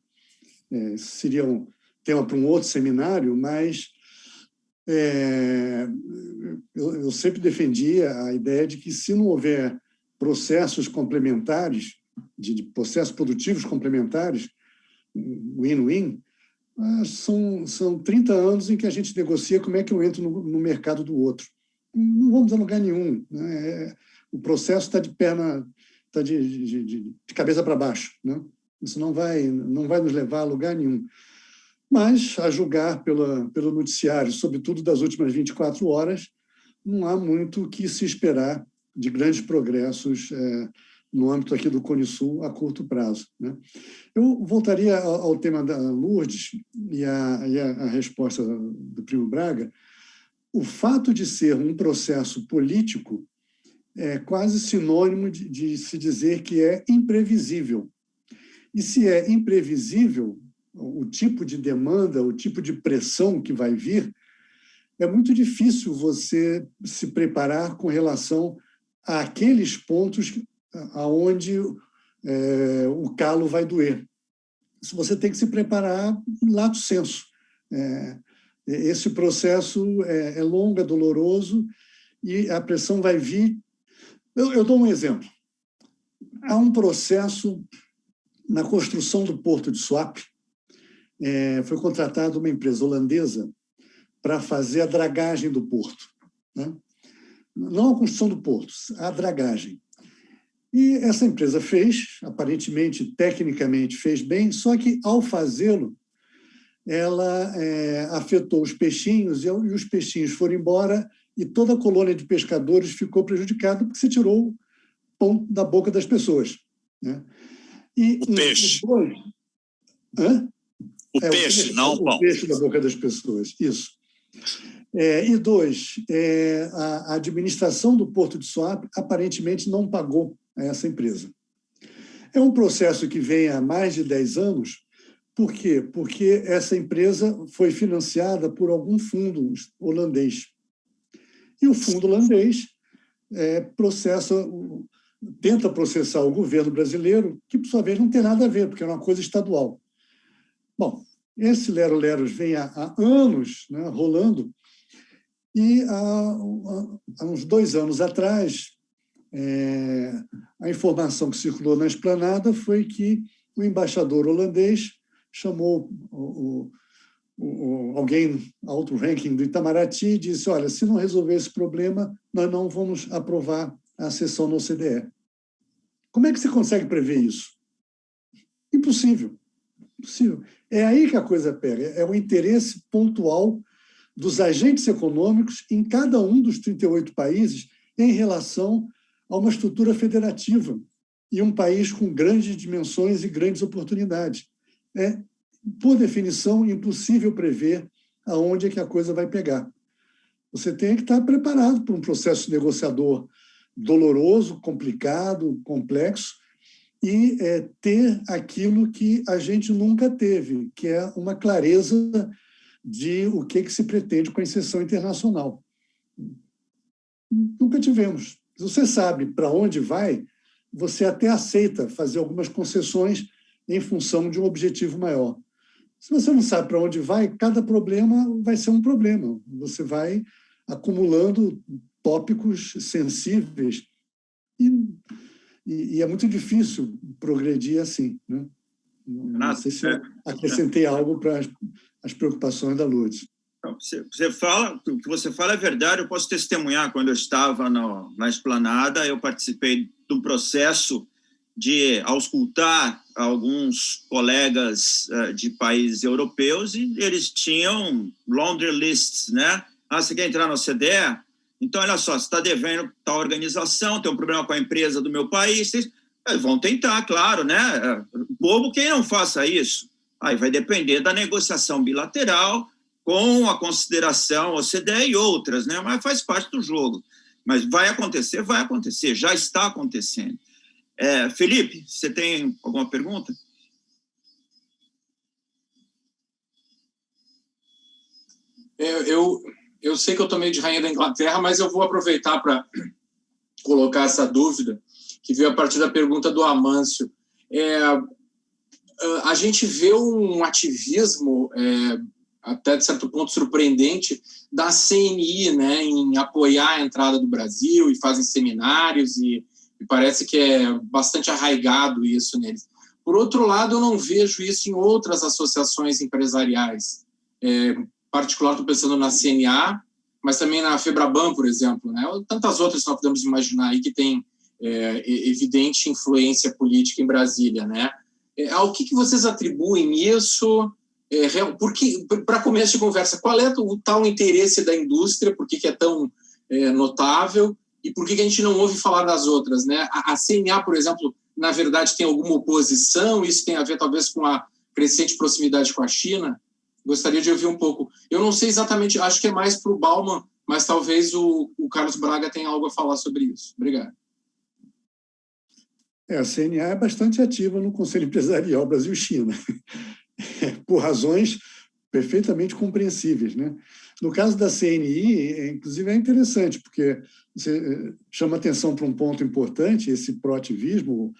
Seria um tema para um outro seminário, mas eu sempre defendia a ideia de que, se não houver processos complementares, de processos produtivos complementares, win-win, são 30 anos em que a gente negocia como é que eu entro no mercado do outro. Não vamos a lugar nenhum, né? O processo está de perna, está de cabeça para baixo, né? Isso não vai nos levar a lugar nenhum. Mas, a julgar pelo noticiário, sobretudo das últimas 24 horas, não há muito o que se esperar de grandes progressos no âmbito aqui do Cone Sul a curto prazo, né? Eu voltaria ao tema da Lourdes e a resposta do primo Braga. O fato de ser um processo político é quase sinônimo de se dizer que é imprevisível. E se é imprevisível, o tipo de demanda, o tipo de pressão que vai vir, é muito difícil você se preparar com relação àqueles pontos aonde o calo vai doer. Você tem que se preparar lato sensu. Esse processo é longo, é doloroso, e a pressão vai vir. Eu dou um exemplo. Há um processo na construção do porto de Suape. Foi contratada uma empresa holandesa para fazer a dragagem do porto, né? Não a construção do porto, a dragagem. E essa empresa fez, aparentemente, tecnicamente, fez bem, só que, ao fazê-lo, ela afetou os peixinhos, e os peixinhos foram embora, e toda a colônia de pescadores ficou prejudicada porque se tirou o pão da boca das pessoas, né? O peixe. O peixe, não o pão. O peixe da boca das pessoas, isso. E dois, a administração do Porto de Suape aparentemente não pagou a essa empresa. É um processo que vem há mais de 10 anos. Por quê? Porque essa empresa foi financiada por algum fundo holandês. E o fundo holandês tenta processar o governo brasileiro, que, por sua vez, não tem nada a ver, porque é uma coisa estadual. Bom, esse lero-leros vem há anos, né, rolando, e há uns 2 anos atrás, a informação que circulou na esplanada foi que o embaixador holandês chamou alguém alto ranking do Itamaraty e disse: olha, se não resolver esse problema, nós não vamos aprovar a sessão no OCDE. Como é que você consegue prever isso? Impossível. Impossível. É aí que a coisa pega. É o interesse pontual dos agentes econômicos em cada um dos 38 países em relação a uma estrutura federativa e um país com grandes dimensões e grandes oportunidades. É, por definição, impossível prever aonde é que a coisa vai pegar. Você tem que estar preparado para um processo negociador doloroso, complicado, complexo, e ter aquilo que a gente nunca teve, que é uma clareza de o que se pretende com a inserção internacional. Nunca tivemos. Se você sabe para onde vai, você até aceita fazer algumas concessões em função de um objetivo maior. Se você não sabe para onde vai, cada problema vai ser um problema. Você vai acumulando tópicos sensíveis e é muito difícil progredir assim, né? Não sei se eu acrescentei algo para as preocupações da Lourdes. Você fala, o que você fala é verdade, eu posso testemunhar. Quando eu estava na Esplanada, eu participei de um processo de auscultar alguns colegas de países europeus e eles tinham laundry lists, né? Você quer entrar na OCDE? Então, olha só, você está devendo tal organização, tem um problema com a empresa do meu país, vão tentar, claro, né? Bobo quem não faça isso. Aí vai depender da negociação bilateral com a consideração OCDE e outras, né? Mas faz parte do jogo. Mas vai acontecer, já está acontecendo. Felipe, você tem alguma pergunta? Eu sei que eu estou meio de rainha da Inglaterra, mas eu vou aproveitar para colocar essa dúvida que veio a partir da pergunta do Amâncio. A gente vê um ativismo, até de certo ponto surpreendente, da CNI, né, em apoiar a entrada do Brasil e fazem seminários e parece que é bastante arraigado isso neles. Por outro lado, eu não vejo isso em outras associações empresariais. Particular, estou pensando na CNA, mas também na FEBRABAN, por exemplo, né? Ou tantas outras que nós podemos imaginar aí que tem evidente influência política em Brasília, né? Ao que vocês atribuem isso? Para começo de conversa, qual é o tal interesse da indústria? Por que é tão notável? E por que a gente não ouve falar das outras, né? A CNA, por exemplo, na verdade tem alguma oposição? Isso tem a ver talvez com a crescente proximidade com a China? Gostaria de ouvir um pouco. Eu não sei exatamente, acho que é mais para o Bauman, mas talvez o Carlos Braga tenha algo a falar sobre isso. Obrigado. A CNA é bastante ativa no Conselho Empresarial Brasil-China, por razões perfeitamente compreensíveis, né? No caso da CNI, inclusive, é interessante, porque você chama atenção para um ponto importante, esse proativismo.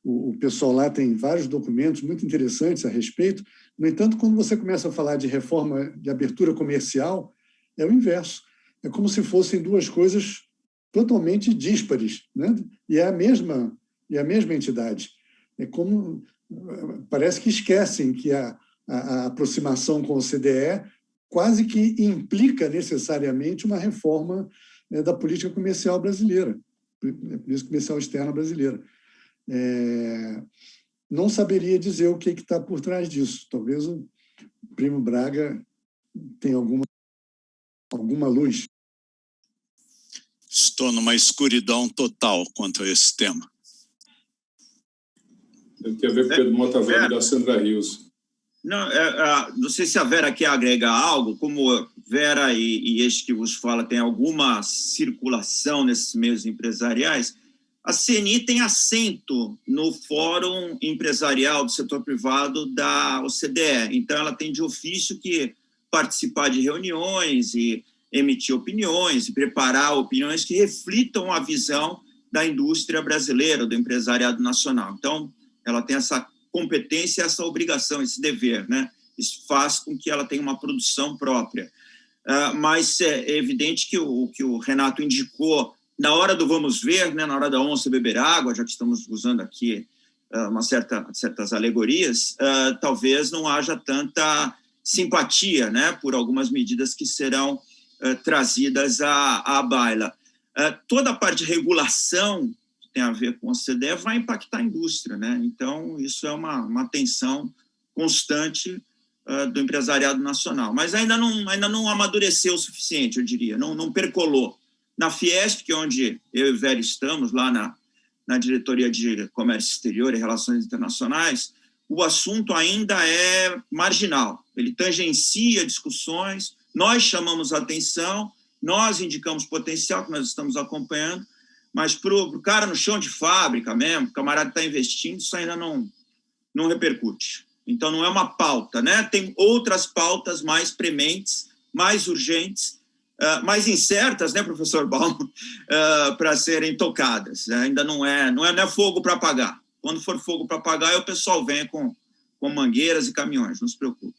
O pessoal lá tem vários documentos muito interessantes a respeito. No entanto, quando você começa a falar de reforma de abertura comercial, é o inverso. É como se fossem duas coisas totalmente díspares, né? E é a mesma entidade. É como parece que esquecem que a aproximação com o OCDE quase que implica necessariamente uma reforma da política comercial brasileira, política comercial externa brasileira. Não saberia dizer o que está por trás disso. Talvez o primo Braga tenha alguma luz. Estou numa escuridão total quanto a esse tema. Deve ter a ver com o Pedro Mota Velho da Sandra Rios. Não sei se a Vera quer agregar algo, como Vera e este que vos fala tem alguma circulação nesses meios empresariais. A CNI tem assento no Fórum Empresarial do Setor Privado da OCDE, então ela tem de ofício que participar de reuniões e emitir opiniões e preparar opiniões que reflitam a visão da indústria brasileira, do empresariado nacional. Então, ela tem essa competência, essa obrigação, esse dever, né? Isso faz com que ela tenha uma produção própria. Mas é evidente que o Renato indicou, na hora do vamos ver, né, na hora da onça beber água, já que estamos usando aqui certas alegorias, talvez não haja tanta simpatia, né, por algumas medidas que serão trazidas à baila. Toda a parte de regulação tem a ver com a OCDE vai impactar a indústria, né? Então, isso é uma tensão constante do empresariado nacional. Mas ainda não amadureceu o suficiente, eu diria, não percolou. Na Fiesp, que é onde eu e o Vera estamos, lá na Diretoria de Comércio Exterior e Relações Internacionais, o assunto ainda é marginal. Ele tangencia discussões, nós chamamos a atenção, nós indicamos potencial, que nós estamos acompanhando, mas para o cara no chão de fábrica mesmo, o camarada está investindo, isso ainda não repercute. Então, não é uma pauta, né? Tem outras pautas mais prementes, mais urgentes, mais incertas, né, professor Baum, para serem tocadas. Ainda não é fogo para apagar. Quando for fogo para apagar, aí o pessoal vem com mangueiras e caminhões, não se preocupe.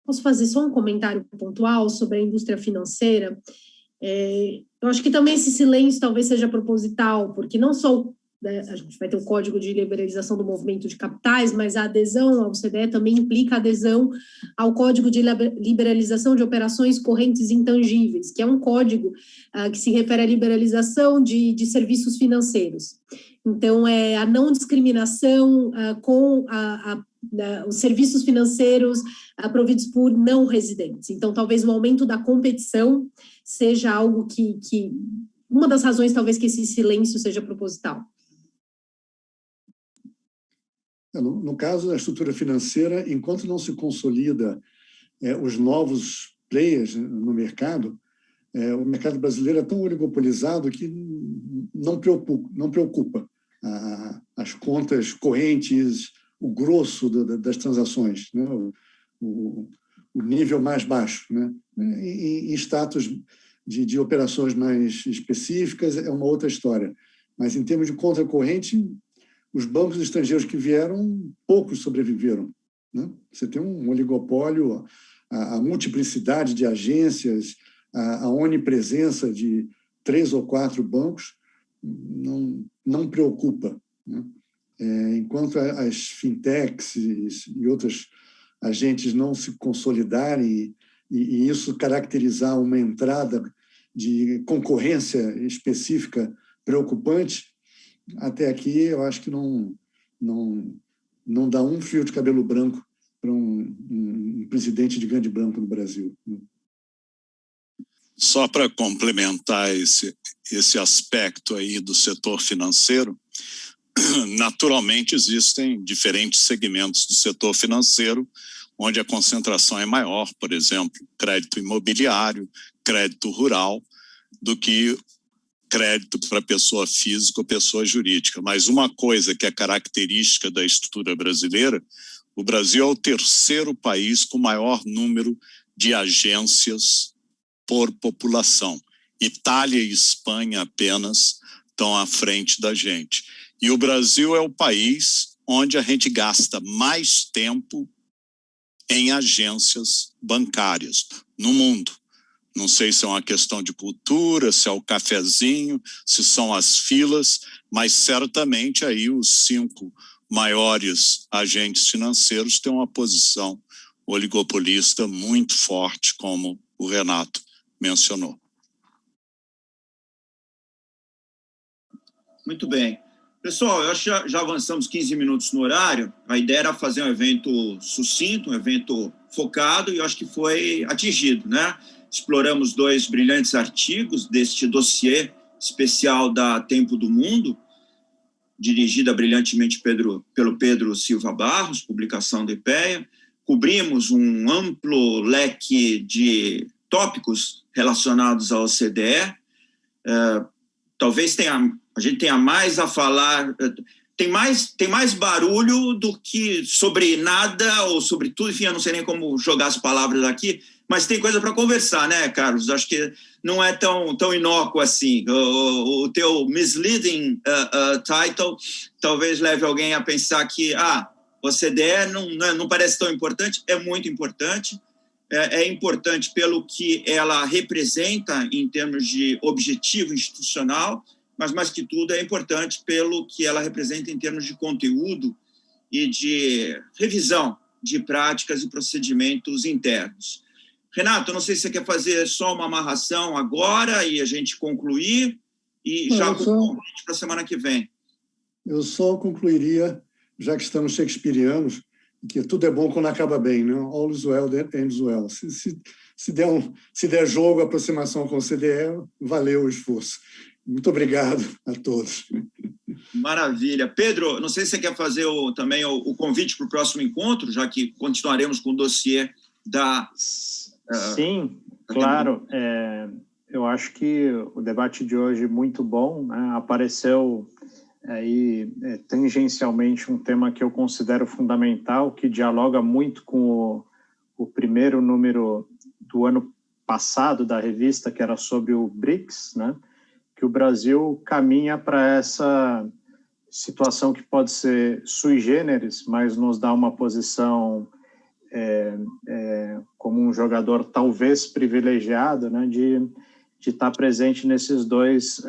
Posso fazer só um comentário pontual sobre a indústria financeira? Eu acho que também esse silêncio talvez seja proposital, porque não só a gente vai ter o Código de Liberalização do Movimento de Capitais, mas a adesão ao OCDE também implica adesão ao Código de Liberalização de Operações Correntes Intangíveis, que é um código que se refere à liberalização de serviços financeiros. Então, a não discriminação com os serviços financeiros providos por não residentes. Então, talvez o aumento da competição seja algo que uma das razões, talvez, que esse silêncio seja proposital. No caso da estrutura financeira, enquanto não se consolida os novos players no mercado, o mercado brasileiro é tão oligopolizado que não preocupa as contas correntes, o grosso das transações, né? O nível mais baixo, né? Em status de operações mais específicas é uma outra história. Mas, em termos de conta corrente, os bancos estrangeiros que vieram, poucos sobreviveram, né? Você tem um oligopólio, a multiplicidade de agências, a onipresença de 3 ou 4 bancos não preocupa, né? Enquanto as fintechs e outros agentes não se consolidarem e isso caracterizar uma entrada de concorrência específica preocupante, até aqui eu acho que não dá um fio de cabelo branco para um presidente de grande banco no Brasil. Só para complementar esse aspecto aí do setor financeiro, naturalmente existem diferentes segmentos do setor financeiro onde a concentração é maior, por exemplo, crédito imobiliário, crédito rural, do que crédito para pessoa física ou pessoa jurídica. Mas uma coisa que é característica da estrutura brasileira, o Brasil é o 3º país com maior número de agências por população. Itália e Espanha apenas estão à frente da gente. E o Brasil é o país onde a gente gasta mais tempo em agências bancárias no mundo. Não sei se é uma questão de cultura, se é o cafezinho, se são as filas, mas certamente aí os 5 maiores agentes financeiros têm uma posição oligopolista muito forte, como o Renato mencionou. Muito bem. Pessoal, eu acho que já avançamos 15 minutos no horário. A ideia era fazer um evento sucinto, um evento focado, e eu acho que foi atingido, né? Exploramos 2 brilhantes artigos deste dossiê especial da Tempo do Mundo, dirigida brilhantemente pelo Pedro Silva Barros, publicação da IPEA. Cobrimos um amplo leque de tópicos relacionados à OCDE. Talvez a gente tenha mais a falar, tem mais barulho do que sobre nada ou sobre tudo, enfim, eu não sei nem como jogar as palavras aqui, mas tem coisa para conversar, né, Carlos? Acho que não é tão inócuo assim. O teu misleading title talvez leve alguém a pensar que OCDE não parece tão importante, é muito importante. É importante pelo que ela representa em termos de objetivo institucional, mas, mais que tudo, é importante pelo que ela representa em termos de conteúdo e de revisão de práticas e procedimentos internos. Renato, eu não sei se você quer fazer só uma amarração agora e a gente concluir, e já com o convite para a semana que vem. Eu só concluiria, já que estamos shakespearianos, que tudo é bom quando acaba bem, né? All is well that ends well. Se der jogo, aproximação com o CDE, valeu o esforço. Muito obrigado a todos. Maravilha. Pedro, não sei se você quer fazer também o convite para o próximo encontro, já que continuaremos com o dossiê da... Sim, claro. Eu acho que o debate de hoje é muito bom, né? Apareceu aí tangencialmente um tema que eu considero fundamental, que dialoga muito com o primeiro número do ano passado da revista, que era sobre o BRICS, né? Que o Brasil caminha para essa situação que pode ser sui generis, mas nos dá uma posição como um jogador talvez privilegiado, né, de estar presente nesses dois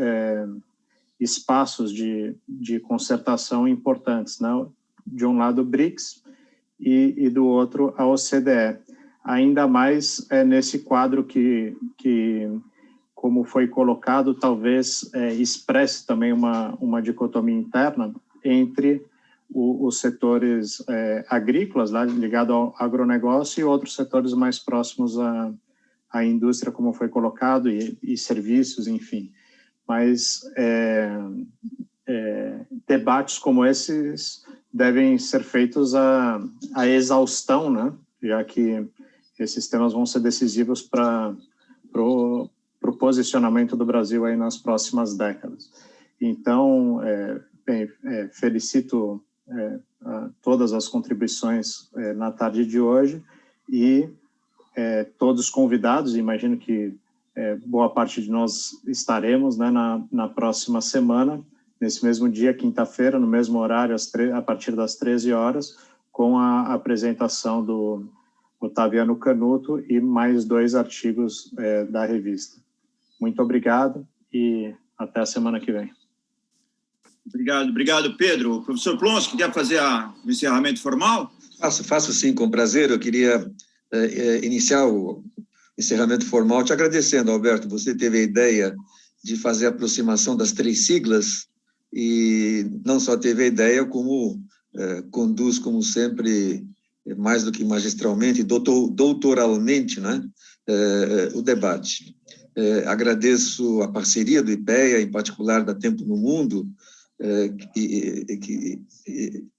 espaços de concertação importantes, né? De um lado o BRICS e do outro a OCDE. Ainda mais nesse quadro que como foi colocado, talvez expresse também uma dicotomia interna entre os setores agrícolas, lá, ligado ao agronegócio, e outros setores mais próximos à indústria, como foi colocado, e serviços, enfim. Mas debates como esses devem ser feitos à exaustão, né? Já que esses temas vão ser decisivos para o posicionamento do Brasil aí nas próximas décadas. Então, felicito todas as contribuições na tarde de hoje e todos os convidados, imagino que boa parte de nós estaremos, né, na próxima semana, nesse mesmo dia, quinta-feira, no mesmo horário, a partir das 13 horas, com a apresentação do Otaviano Canuto e mais 2 artigos da revista. Muito obrigado e até a semana que vem. Obrigado, Pedro. Professor Plonsky, quer fazer o encerramento formal? Faço sim, com prazer. Eu queria iniciar o encerramento formal te agradecendo, Alberto. Você teve a ideia de fazer a aproximação das 3 siglas e não só teve a ideia, como conduz, como sempre, mais do que magistralmente, doutoralmente, né, o debate. Agradeço a parceria do IPEA, em particular da Tempo no Mundo, que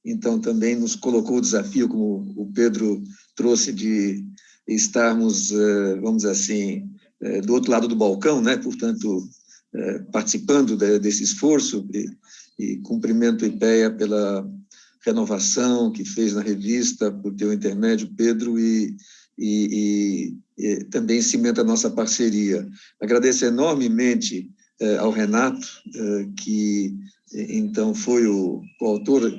então também nos colocou o desafio, como o Pedro trouxe, de estarmos, vamos dizer assim, do outro lado do balcão, né? Portanto, participando desse esforço, e cumprimento o IPEA pela renovação que fez na revista, por teu intermédio, Pedro, e também cimenta a nossa parceria. Agradeço enormemente ao Renato, que então foi o autor,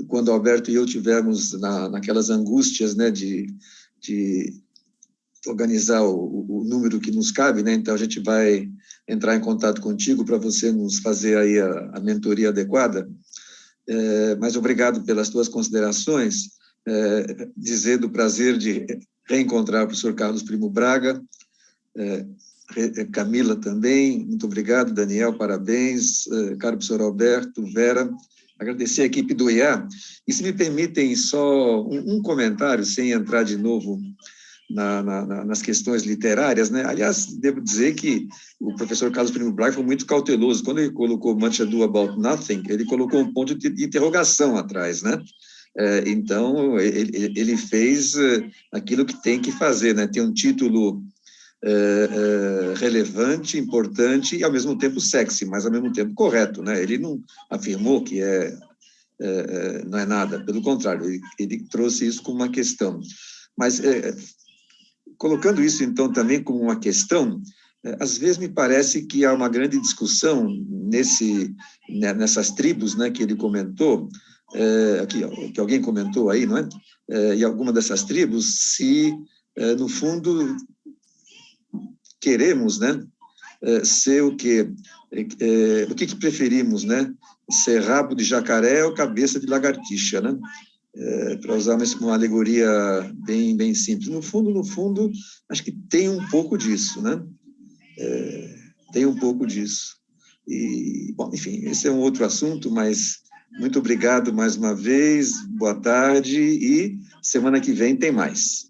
quando Alberto e eu tivemos naquelas angústias, né, de organizar o número que nos cabe, né? Então a gente vai entrar em contato contigo para você nos fazer aí a mentoria adequada. Mas obrigado pelas tuas considerações, dizer do prazer de reencontrar o professor Carlos Primo Braga, Camila também, muito obrigado, Daniel, parabéns, caro professor Alberto, Vera, agradecer a equipe do IEA, e se me permitem só um comentário, sem entrar de novo nas questões literárias, né? Aliás, devo dizer que o professor Carlos Primo Braga foi muito cauteloso. Quando ele colocou Much Ado About Nothing, ele colocou um ponto de interrogação atrás, né? Então, ele fez aquilo que tem que fazer, né? Tem um título relevante, importante e, ao mesmo tempo, sexy, mas, ao mesmo tempo, correto, né? Ele não afirmou que não é nada, pelo contrário, ele trouxe isso como uma questão. Mas, colocando isso, então, também como uma questão, às vezes me parece que há uma grande discussão nessas tribos, né, que ele comentou, que alguém comentou aí, não é? E alguma dessas tribos, se, no fundo, queremos, né, ser o quê? O que preferimos, né? Ser rabo de jacaré ou cabeça de lagartixa, né? para usar uma alegoria bem simples. No fundo, acho que tem um pouco disso, né? Tem um pouco disso. E, bom, enfim, esse é um outro assunto, mas muito obrigado mais uma vez, boa tarde, e semana que vem tem mais.